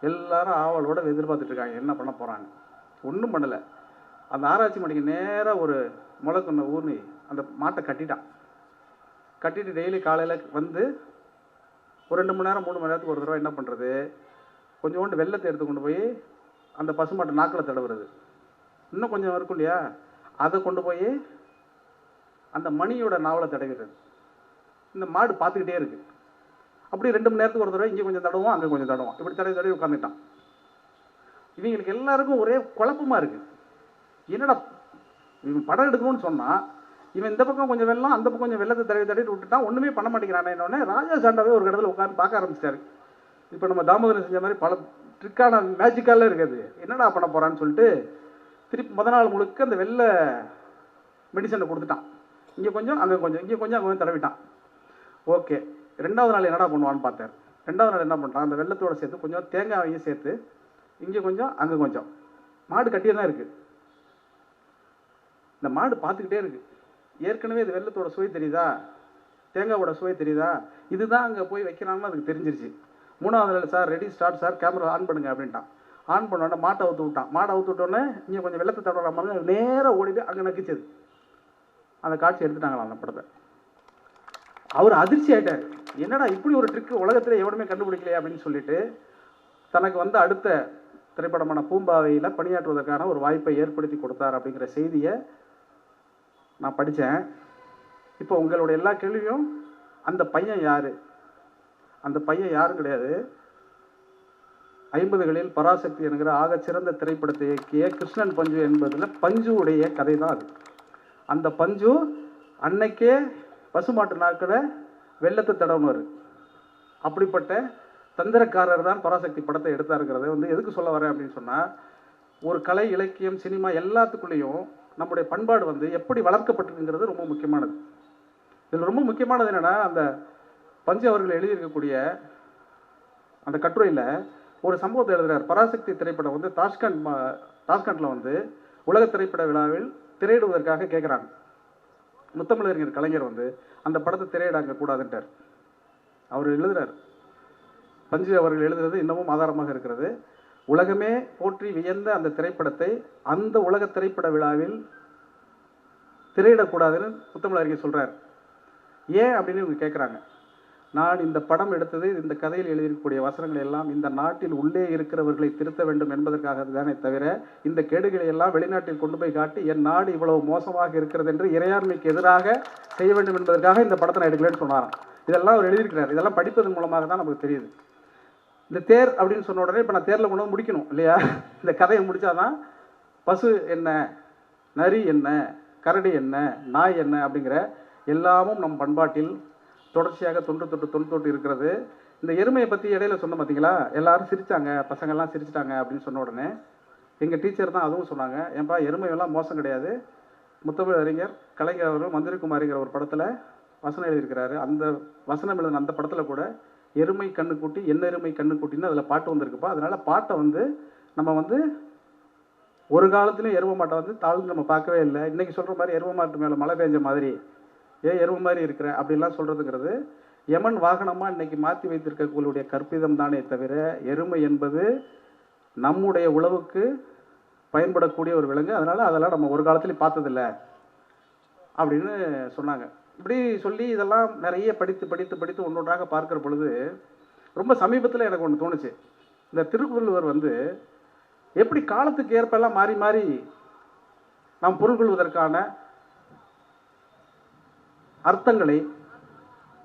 எல்லாரும் ஆவலோட எதிர்பார்த்துட்டு இருக்காங்க என்ன பண்ண போகிறாங்க. ஒன்றும் பண்ணலை. அந்த ஆராய்ச்சி மணிக்கு நேராக ஒரு முளைக்கொன்ன ஊர்னி அந்த மாட்டை கட்டிட்டான். கட்டிட்டு டெய்லி காலையில் வந்து ஒரு 2 மணி நேரம் 3 மணி நேரத்துக்கு ஒரு தடவை என்ன பண்ணுறது, கொஞ்சோண்டு வெள்ளத்தை எடுத்து கொண்டு போய் அந்த பசுமாட்டை நாக்கில் தடவுறது. இன்னும் கொஞ்சம் இருக்கும் இல்லையா, அதை கொண்டு போய் அந்த மணியோட நாவலை தடவிடுறது. இந்த மாடு பார்த்துக்கிட்டே இருக்குது. அப்படி 2 மணி நேரத்துக்கு ஒரு தடவை இங்கே கொஞ்சம் தடவும் அங்கே கொஞ்சம் தடவும், இப்படி தடவி உட்காந்துட்டான். இவங்களுக்கு எல்லாருக்கும் ஒரே குழப்பமாக இருக்குது. என்னடா இவன் படம் எடுக்கணும்னு சொன்னால் இவன் இந்த பக்கம் கொஞ்சம் வெள்ளம் அந்த பக்கம் கொஞ்சம் வெள்ளத்தை தடவிட்டு விட்டுட்டான். ஒன்றுமே பண்ண மாட்டேங்கிறானே. என்னொன்னே ராஜா சாண்டாவே ஒரு இடத்துல உட்காந்து பார்க்க ஆரம்பிச்சிட்டாரு. இப்போ நம்ம தாமோதரன் செஞ்ச மாதிரி பல ட்ரிக்கான மேஜிக்காலாம் இருக்குது. என்னடா பண்ண போகிறான்னு சொல்லிட்டு திருப்பி முத நாள் முழுக்க அந்த வெள்ளை மெடிசனை கொடுத்துட்டான். இங்கே கொஞ்சம் அங்கே கொஞ்சம் இங்கே கொஞ்சம் அங்கே கொஞ்சம் தடவிட்டான். ஓகே, 2வது நாள் என்னடா பண்ணுவான்னு பார்த்தார். 2வது நாள் என்ன பண்ணுறான், அந்த வெள்ளத்தோடு சேர்த்து கொஞ்சம் தேங்காயையும் சேர்த்து இங்கே கொஞ்சம் அங்கே கொஞ்சம். மாடு கட்டியே தான் இருக்குது. இந்த மாடு பார்த்துக்கிட்டே இருக்குது. ஏற்கனவே இது வெள்ளத்தோட சுவை தெரியுதா, தேங்காவோட சுவை தெரியுதா, இதுதான் அங்கே போய் வைக்கிறாங்கன்னு அதுக்கு தெரிஞ்சிருச்சு. 3வது நாள் sir ready start sir camera on பண்ணுங்க அப்படின்ட்டான். ஆன் பண்ணோடனே மாட்டை அவுத்து விட்டான். மாடை அவுத்து விட்டோடனே இங்கே கொஞ்சம் வெள்ளத்தை தடவை மாதிரி நேராக ஓடி போய் அங்கே நக்கிச்சது. அந்த காட்சி எடுத்துட்டாங்களா அந்த படத்தை. அவர் அதிர்ச்சி ஆகிட்டார். என்னடா இப்படி ஒரு ட்ரிக்கு உலகத்தில் எவனுமே கண்டுபிடிக்கலையே அப்படின்னு சொல்லிட்டு தனக்கு வந்து அடுத்த திரைப்படமான பூம்பாவையில் பணியாற்றுவதற்கான ஒரு வாய்ப்பை ஏற்படுத்தி கொடுத்தார் அப்படிங்கிற செய்தியை நான் படித்தேன். இப்போ உங்களுடைய எல்லா கேள்வியும் அந்த பையன் யாரு? அந்த பையன் யாரும் கிடையாது. 50களில் பராசக்தி என்கிற ஆகச்சிறந்த திரைப்படத்தை இயக்கிய கிருஷ்ணன் பஞ்சு என்பதில் பஞ்சுவுடைய கதை தான் அது. அந்த பஞ்சு அன்னைக்கே பசுமாட்டு நாட்களை வெள்ளத்தை தடவுனார். அப்படிப்பட்ட தந்திரக்காரர் தான் பராசக்தி படத்தை எடுத்தாருங்கிறத வந்து எதுக்கு சொல்ல வரேன் அப்படின்னு சொன்னால், ஒரு கலை, இலக்கியம், சினிமா எல்லாத்துக்குள்ளேயும் நம்முடைய பண்பாடு வந்து எப்படி வளர்க்கப்பட்டிருக்குங்கிறது ரொம்ப முக்கியமானது. இதில் ரொம்ப முக்கியமானது என்னென்னா, அந்த பஞ்சு அவர்கள் எழுதியிருக்கக்கூடிய அந்த கட்டுரையில் ஒரு சம்பவத்தை எழுதுகிறார். பராசக்தி திரைப்படம் வந்து தாஷ்கண்டில் வந்து உலக திரைப்பட விழாவில் திரையிடுவதற்காக கேட்குறாங்க. முத்தமிழறிஞர் கலைஞர் வந்து அந்த படத்தை திரையிடாங்க கூடாதுன்ட்டார். அவர் எழுதுகிறார். பஞ்சு அவர்கள் எழுதுறது இன்னமும் ஆதாரமாக இருக்கிறது. உலகமே போற்றி வியந்த அந்த திரைப்படத்தை அந்த உலக திரைப்பட விழாவில் திரையிடக்கூடாதுன்னு முத்தமிழறிஞர் சொல்கிறார். ஏன் அப்படின்னு இவங்க கேட்குறாங்க. நான் இந்த படம் எடுத்தது, இந்த கதையில் எழுதியிருக்கக்கூடிய வசனங்கள் எல்லாம் இந்த நாட்டில் உள்ளே இருக்கிறவர்களை திருத்த வேண்டும் என்பதற்காக தானே தவிர, இந்த கேடுகளை எல்லாம் வெளிநாட்டில் கொண்டு போய் காட்டி என் நாடு இவ்வளவு மோசமாக இருக்கிறது என்று இறையாண்மைக்கு எதிராக செய்ய வேண்டும் என்பதற்காக இந்த படத்தை நான் எடுக்கலன்னு சொன்னாராம். இதெல்லாம் அவர் எழுதியிருக்கிறார். இதெல்லாம் படிப்பதன் மூலமாக தான் நமக்கு தெரியுது. இந்த தேர் அப்படின்னு சொன்ன உடனே இப்போ நான் தேரில் கொண்டு வந்து முடிக்கணும் இல்லையா? இந்த கதையை முடித்தாதான் பசு என்ன, நரி என்ன, கரடி என்ன, நாய் என்ன அப்படிங்கிற எல்லாமும் நம் பண்பாட்டில் தொடர்ச்சியாக தொன்று இருக்கிறது. இந்த எருமையை பற்றி இடையில சொன்ன பார்த்தீங்களா, எல்லாரும் சிரித்தாங்க, பசங்கள்லாம் சிரிச்சிட்டாங்க அப்படின்னு சொன்ன உடனே எங்கள் டீச்சர் தான் அதுவும் சொன்னாங்க. ஏன்பா எருமையெல்லாம் மோசம் கிடையாது. முத்தமிழ் அறிஞர் கலைஞர் அவர்கள் மந்திரிக்குமாரிங்கிற ஒரு படத்தில் வசனம் எழுதியிருக்கிறாரு. அந்த வசனம் எழுதின அந்த படத்தில் கூட எருமை கண்ணுக்குட்டி என்ன எருமை கண்ணுக்குட்டின்னு அதில் பாட்டு வந்திருக்குப்பா. அதனால் பாட்டை வந்து நம்ம வந்து ஒரு காலத்துலேயும் எருமை மாட்டை வந்து தாழ்ந்து நம்ம பார்க்கவே இல்லை. இன்றைக்கி சொல்கிற மாதிரி எருமை மாட்டு மேலே மழை பெஞ்ச மாதிரி எருமை மாதிரி இருக்கிற அப்படிலாம் சொல்கிறதுங்கிறது யமன் வாகனமாக இன்றைக்கி மாற்றி வைத்திருக்கக்கூடிய கற்பிதம் தானே தவிர, எருமை என்பது நம்முடைய உழவுக்கு பயன்படக்கூடிய ஒரு விலங்கு. அதனால் அதெல்லாம் நம்ம ஒரு காலத்துலேயும் பார்த்ததில்லை அப்படின்னு சொன்னாங்க. இப்படி சொல்லி இதெல்லாம் நிறைய படித்து ஒன்றொன்றாக பார்க்குற பொழுது ரொம்ப சமீபத்தில் எனக்கு ஒன்று தோணுச்சு. இந்த திருக்குறள்வர் வந்து எப்படி காலத்துக்கு ஏற்பெல்லாம் மாறி மாறி நாம் பொருள் கொள்வதற்கான அர்த்தங்களை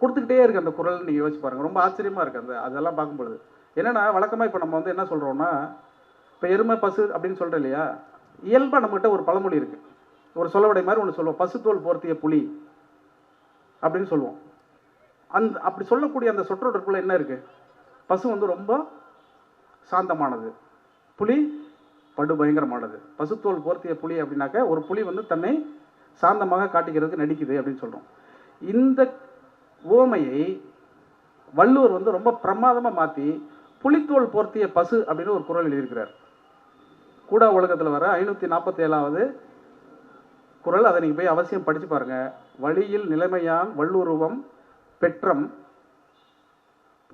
கொடுத்துக்கிட்டே இருக்குது அந்த குறள். நீங்கள் யோசிச்சு பாருங்கள், ரொம்ப ஆச்சரியமாக இருக்குது அதெல்லாம் பார்க்கும்பொழுது. என்னென்னா, வழக்கமாக இப்போ நம்ம வந்து என்ன சொல்கிறோன்னா, இப்போ எருமை பசு அப்படின்னு சொல்கிறோம் இல்லையா, இயல்பாக நம்மகிட்ட ஒரு பழமொழி இருக்குது. ஒரு சொல்லவடை மாதிரி ஒன்று சொல்லுவோம், பசுத்தோல் போர்த்திய புலி அப்படின்னு சொல்லுவோம். அப்படி சொல்லக்கூடிய அந்த சொற்றொடருக்குள்ளே என்ன இருக்குது? பசு வந்து ரொம்ப சாந்தமானது, புலி படு பயங்கரமானது. பசுத்தோல் போர்த்திய புலி அப்படின்னாக்க ஒரு புலி வந்து தன்னை சாந்தமாக காட்டிக்கிறதுக்கு நடிக்குது அப்படின்னு சொல்கிறோம். இந்த ஓமையை வள்ளுவர் வந்து ரொம்ப பிரமாதமாக மாற்றி புலித்தோல் போர்த்திய பசு அப்படின்னு ஒரு குறள் எழுதியிருக்கிறார். கூடா உலகத்தில் வர 547வது குறள். அதை நீங்கள் போய் அவசியம் படித்து பாருங்கள். வழியில் நிலைமையான் வள்ளுருவம் பெற்றம்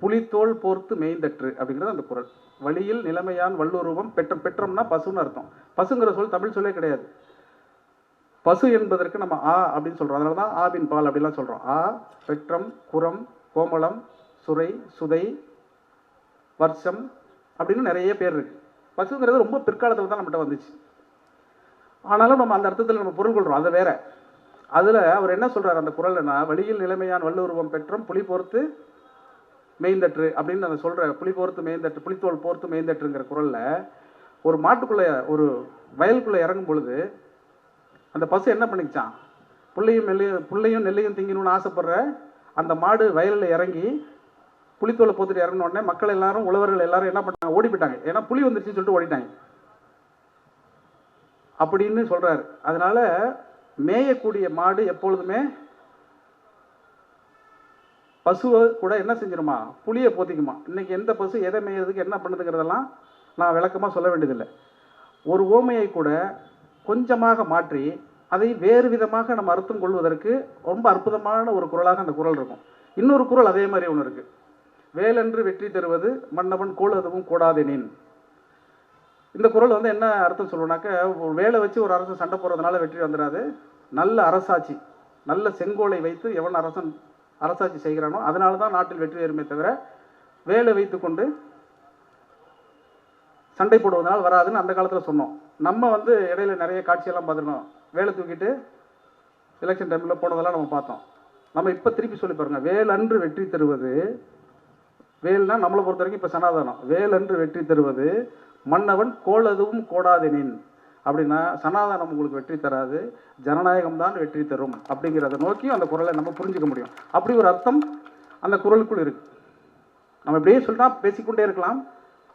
புலித்தோல் போர்த்து மேய்ந்தற்று அப்படிங்கிறது அந்த குறள். வழியில் நிலைமையான் வள்ளுருவம் பெற்றம்னா பசுன்னு அர்த்தம். பசுங்கிற சொல் தமிழ் சொல்லே கிடையாது. பசு என்பதற்கு நம்ம ஆ அப்படின்னு சொல்கிறோம். அதனால தான் ஆவின் பால் அப்படிலாம் சொல்கிறோம். ஆ, பெற்றம், குரம், கோமளம், சுரை, சுதை, வருஷம் அப்படின்னு நிறைய பேர் இருக்குது. பசுங்கிறது ரொம்ப பிற்காலத்தில் தான் நம்மகிட்ட வந்துச்சு. ஆனாலும் நம்ம அந்த அர்த்தத்தில் நம்ம பொருள் கொள்கிறோம், அது வேற. அதில் அவர் என்ன சொல்கிறார் அந்த குறள்னா, வழியில் நிலைமையான் வள்ளுருவம் பெற்றம் புலி போர்த்து மேய்ந்தற்று அப்படின்னு அந்த சொல்கிற புலி போர்த்து மேய்ந்தற்று, புலித்தோல் போர்த்து மேய்ந்தற்றுங்கிற குறளில் ஒரு மாட்டுக்குள்ளே ஒரு வயலுக்குள்ளே இறங்கும் பொழுது அந்த பசு என்ன பண்ணிச்சான், புள்ளையும் நெல்லையும் திங்கணும்னு ஆசைப்படுற அந்த மாடு வயலில் இறங்கி புலித்தோலை போத்துட்டு இறங்கின உடனே மக்கள் எல்லாரும், உழவர்கள் எல்லாரும் என்ன பண்ணாங்க, ஓடி போயிட்டாங்க. ஏன்னா புலி வந்துருச்சுன்னு சொல்லிட்டு ஓடிட்டாங்க அப்படின்னு சொல்கிறாரு. அதனால் மேயக்கூடிய மாடு எப்பொழுதுமே பசுவை கூட என்ன செஞ்சிருமா, புளியை போத்திக்குமா. இன்றைக்கி எந்த பசு எதை மேயறதுக்கு என்ன பண்ணுதுங்கிறதெல்லாம் நான் விளக்கமாக சொல்ல வேண்டியதில்லை. ஒரு ஓமையை கூட கொஞ்சமாக மாற்றி அதை வேறு விதமாக நம்ம அர்த்தம் கொள்வதற்கு ரொம்ப அற்புதமான ஒரு குறளாக அந்த குறள் இருக்கும். இன்னொரு குறள் அதே மாதிரி ஒன்று இருக்குது. வேலென்று வெற்றி தருவது மன்னவன் கோள் அதுவும் கூடாதெனின். இந்த குறள் வந்து என்ன அர்த்தம் சொல்லுவோம்னாக்க, ஒரு வேலை வச்சு ஒரு அரசன் சண்டை போடுறதுனால வெற்றி வந்துடாது. நல்ல அரசாட்சி, நல்ல செங்கோலை வைத்து எவன் அரசன் அரசாட்சி செய்கிறானோ அதனால தான் நாட்டில் வெற்றி ஏறுமே தவிர வேலை வைத்து கொண்டு சண்டை போடுவதனால் வராதுன்னு அந்த காலத்தில் சொன்னோம். நம்ம வந்து இடையில நிறைய காட்சியெல்லாம் பார்த்துருக்கோம். வேலை தூக்கிட்டு எலெக்ஷன் டைமில் போனதெல்லாம் நம்ம பார்த்தோம். நம்ம இப்போ திருப்பி சொல்லி பாருங்க, வேலன்று வெற்றி தருவது, வேல்னா நம்மளை பொறுத்த வரைக்கும் இப்போ சனாதனம், வேலன்று வெற்றி தருவது மன்னவன் கோலதுவும் கோடாதெனின். அப்படின்னா சனாதனம் உங்களுக்கு வெற்றி தராது, ஜனநாயகம் தான் வெற்றி தரும் அப்படிங்கிறத நோக்கி அந்த குறளை நம்ம புரிஞ்சுக்க முடியும். அப்படி ஒரு அர்த்தம் அந்த குறளுக்குள் இருக்கு. நம்ம இப்படியே சொல்லிட்டா பேசிக்கொண்டே இருக்கலாம்.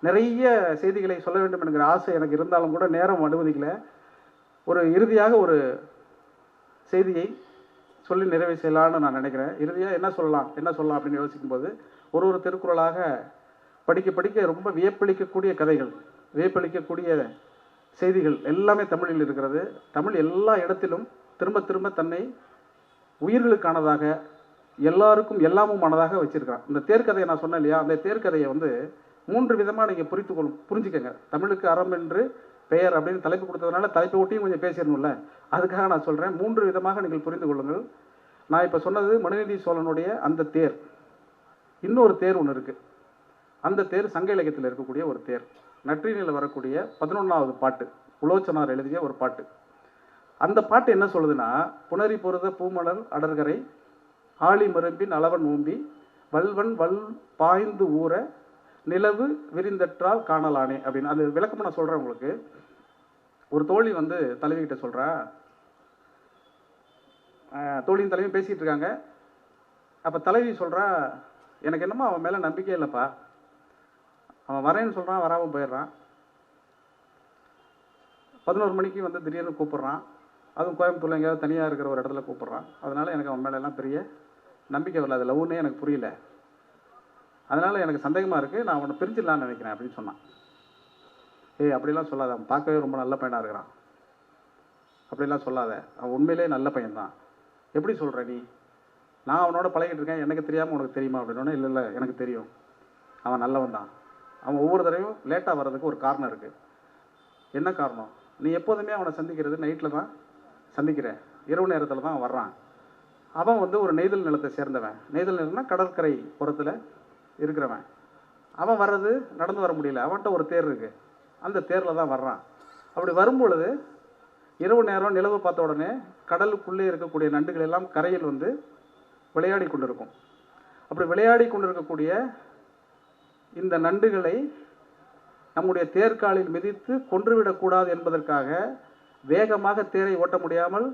நிறைய செய்திகளை சொல்ல வேண்டும் என்கிற ஆசை எனக்கு இருந்தாலும் கூட நேரம் அனுமதிக்கல. ஒரு இறுதியாக ஒரு செய்தியை சொல்லி நிறைவு செய்யலான்னு நான் நினைக்கிறேன். இறுதியாக என்ன சொல்லலாம் அப்படின்னு யோசிக்கும்போது, ஒரு திருக்குறளாக படிக்க படிக்க ரொம்ப வியப்பளிக்கக்கூடிய கதைகள், வியப்பளிக்கக்கூடிய செய்திகள் எல்லாமே தமிழில் இருக்கிறது. தமிழ் எல்லா இடத்திலும் திரும்ப திரும்ப தன்னை உயிர்களுக்கானதாக, எல்லாருக்கும் எல்லாமுமானதாக வச்சிருக்கிறான். இந்த தேர்கதையை நான் சொன்னேன் இல்லையா, அந்த தேர்கதையை 3 விதமாக நீங்கள் புரிஞ்சுக்கங்க. தமிழுக்கு அறம் என்று பெயர் அப்படின்னு தலைப்பு கொடுத்ததுனால தலைப்பை ஒட்டியும் கொஞ்சம் பேசிடணும்ல, அதுக்காக நான் சொல்கிறேன். 3 விதமாக நீங்கள் புரிந்து கொள்ளுங்கள். நான் இப்போ சொன்னது மனுநீதி சோழனுடைய அந்த தேர். இன்னொரு தேர் ஒன்று இருக்குது. அந்த தேர் சங்க இலக்கியத்தில் இருக்கக்கூடிய ஒரு தேர். நற்றினியில் வரக்கூடிய 11வது பாட்டு, உலோச்சனார் எழுதிய ஒரு பாட்டு. அந்த பாட்டு என்ன சொல்லுதுன்னா, புணரி பொருத பூமலர் அடர்கரை ஆழி மரும்பின் அளவன் ஓம்பி வல்வன் வல் பாய்ந்து ஊற நிலவு விரிந்தற்றால் காணலானே அப்படின்னு. அது விளக்கமாக நான் சொல்கிறேன் உங்களுக்கு. ஒரு தோழி தலைவிகிட்ட சொல்கிறா, தோழியின் தலைவி பேசிகிட்டு இருக்காங்க. அப்போ தலைவி சொல்கிறா, எனக்கு என்னமோ அவன் மேலே நம்பிக்கை இல்லைப்பா, அவன் வரேன்னு சொல்கிறான், வராமல் போயிடுறான். 11 மணிக்கு திடீர்னு கூப்பிட்றான். அதுவும் கோயம்புத்தூரில் எங்கேயாவது தனியாக இருக்கிற ஒரு இடத்துல கூப்பிட்றான். அதனால் எனக்கு அவன் மேலெல்லாம் பெரிய நம்பிக்கை வரல, அது லவ்னே எனக்கு புரியல, அதனால் எனக்கு சந்தேகமாக இருக்குது, நான் அவனை பிரிஞ்சிடலான்னு நினைக்கிறேன் அப்படின்னு சொன்னான். அப்படிலாம் சொல்லாத, அவன் பார்க்கவே ரொம்ப நல்ல பையனாக இருக்கிறான், அப்படிலாம் சொல்லாத, அவன் உண்மையிலே நல்ல பையன்தான். எப்படி சொல்கிற நீ? நான் அவனோட பழகிட்டு இருக்கேன், எனக்கு தெரியாமல் உனக்கு தெரியுமா அப்படின்னோடனே, இல்லை எனக்கு தெரியும், அவன் நல்லவன் தான். அவன் ஒவ்வொரு தடவையும் லேட்டாக வர்றதுக்கு ஒரு காரணம் இருக்குது. என்ன காரணம்? நீ எப்போதுமே அவனை சந்திக்கிறது நைட்டில் தான் சந்திக்கிற, இரவு நேரத்தில் தான் வர்றான். அவன் ஒரு நெய்தல் நிலத்தை சேர்ந்தவன். நெய்தல் நிலம்னா கடற்கரை புறத்தில் இருக்கிறவன். அவன் வர்றது நடந்து வர முடியல, அவன்கிட்ட ஒரு தேர் இருக்குது, அந்த தேரில் தான் வர்றான். அப்படி வரும்பொழுது இரவு நேரம் நிலவு பார்த்த உடனே கடலுக்குள்ளே இருக்கக்கூடிய நண்டுகள் எல்லாம் கரையில் விளையாடி கொண்டிருக்கும். அப்படி விளையாடி கொண்டிருக்கக்கூடிய இந்த நண்டுகளை நம்முடைய தேர்காலில் மிதித்து கொன்றுவிடக்கூடாது என்பதற்காக வேகமாக தேரை ஓட்ட முடியாமல்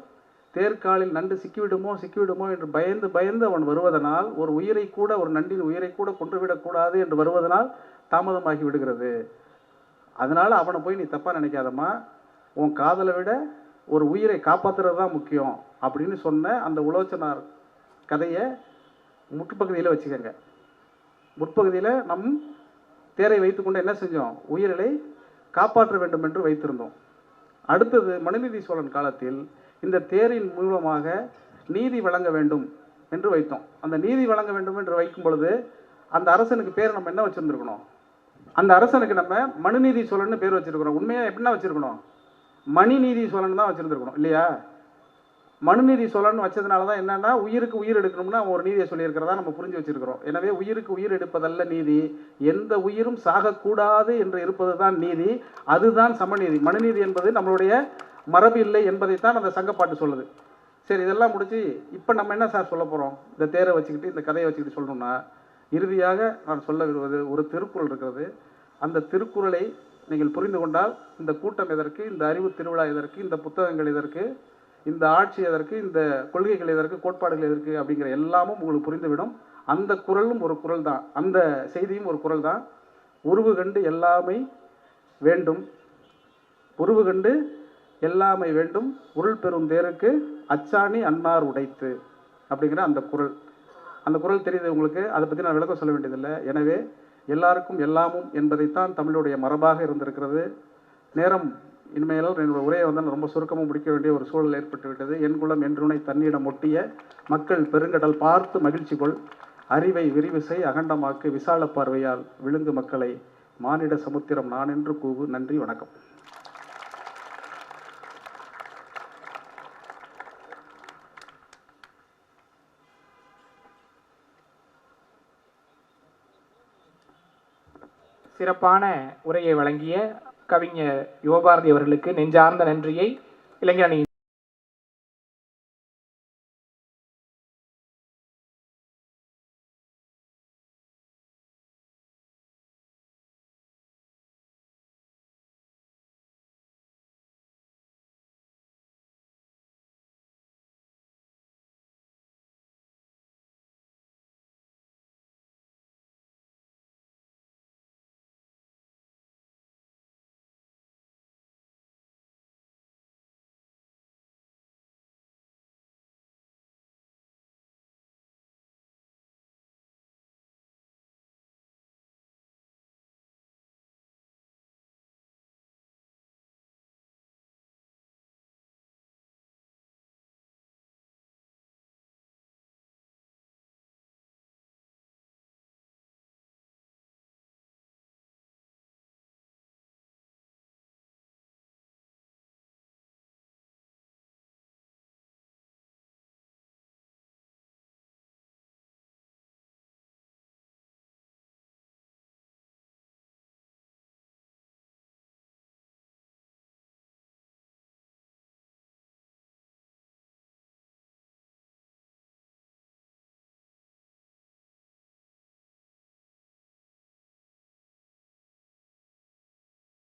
தேர்காலில் நண்டு சிக்கிவிடுமோ என்று பயந்து அவன் வருவதனால், ஒரு உயிரை கூட, ஒரு நண்டின் உயிரை கூட கொன்றுவிடக்கூடாது என்று வருவதனால் தாமதமாகி விடுகிறது. அதனால் அவனை போய் நீ தப்பாக நினைக்காதம்மா, உன் காதலை விட ஒரு உயிரை காப்பாற்றுறது தான் முக்கியம் அப்படின்னு சொன்ன அந்த உலோச்சனார் கதையை முற்பகுதியில் வச்சுக்கோங்க. முற்பகுதியில் நம் தேரை வைத்துக்கொண்டு என்ன செஞ்சோம்? உயிரை காப்பாற்ற வேண்டும் என்று வைத்திருந்தோம். அடுத்தது மனுநீதி சோழன் காலத்தில் இந்த தேரின் மூலமாக நீதி வழங்க வேண்டும் என்று வைத்தோம். அந்த நீதி வழங்க வேண்டும் என்று வைக்கும் பொழுது அந்த அரசனுக்கு பேர் நம்ம என்ன வச்சுருந்துருக்கணும்? அந்த அரசனுக்கு நம்ம மனுநீதி சோழன் பேர் வச்சிருக்கிறோம். உண்மையாக எப்படின்னா வச்சிருக்கணும்? மணிநீதி சோழன் தான் வச்சிருந்துருக்கணும் இல்லையா? மனுநீதி சோழன் வச்சதுனால தான் என்னன்னா, உயிருக்கு உயிர் எடுக்கணும்னா அவன் ஒரு நீதியை சொல்லியிருக்கிறதா நம்ம புரிஞ்சு வச்சிருக்கிறோம். எனவே உயிருக்கு உயிர் எடுப்பதல்ல நீதி, எந்த உயிரும் சாகக்கூடாது என்று இருப்பது தான் நீதி, அதுதான் சமநீதி. மனுநீதி என்பது நம்மளுடைய மரபு இல்லை என்பதைத்தான் அந்த சங்கப்பாட்டு சொல்லுது. சரி, இதெல்லாம் முடிச்சு இப்போ நம்ம என்ன சார் சொல்ல போகிறோம்? இந்த தேரை வச்சுக்கிட்டு, இந்த கதையை வச்சுக்கிட்டு சொல்லணும்னா, இறுதியாக நான் சொல்ல விரும்புவது ஒரு திருக்குறள் இருக்கிறது. அந்த திருக்குறளை நீங்கள் புரிந்து கொண்டால் இந்த கூட்டம் எதற்கு, இந்த அறிவு திருவிழா எதற்கு, இந்த புத்தகங்கள் எதற்கு, இந்த ஆட்சி எதற்கு, இந்த கொள்கைகள் எதற்கு, கோட்பாடுகள் எதற்கு அப்படிங்கிற எல்லாமும் உங்களுக்கு புரிந்துவிடும். அந்த குறளும் ஒரு குறள் தான், அந்த செய்தியும் ஒரு குறள் தான். உருவு கண்டு எல்லாமை வேண்டும், உருவு கண்டு எல்லாமை வேண்டும், உருள் பெறும் தேருக்கு அச்சாணி அன்னார் உடைத்து அப்படிங்கிற அந்த குறள். அந்த குறள் தெரியுது உங்களுக்கு, அதை பற்றி நான் விளக்கம் சொல்ல வேண்டியதில்லை. எனவே எல்லாருக்கும் எல்லாமும் என்பதைத்தான் தமிழுடைய மரபாக இருந்திருக்கிறது. நேரம் இனிமேலும் என்னோட உரையை நான் ரொம்ப சுருக்கமாக முடிக்க வேண்டிய ஒரு சூழல் ஏற்பட்டு விட்டது. என் குலம் என்றுனை தன்னிடம் ஒட்டிய மக்கள் பெருங்கடல் பார்த்து மகிழ்ச்சி கொள், அறிவை விரிவிசை அகண்டமாக்கு விசால பார்வையால் விழுங்கு மக்களை மானிட சமுத்திரம் நான் என்று கூவு. நன்றி, வணக்கம். சிறப்பான உரையை வழங்கிய கவிஞர் யுவபாரதி அவர்களுக்கு நெஞ்சார்ந்த நன்றியை இளைஞரணி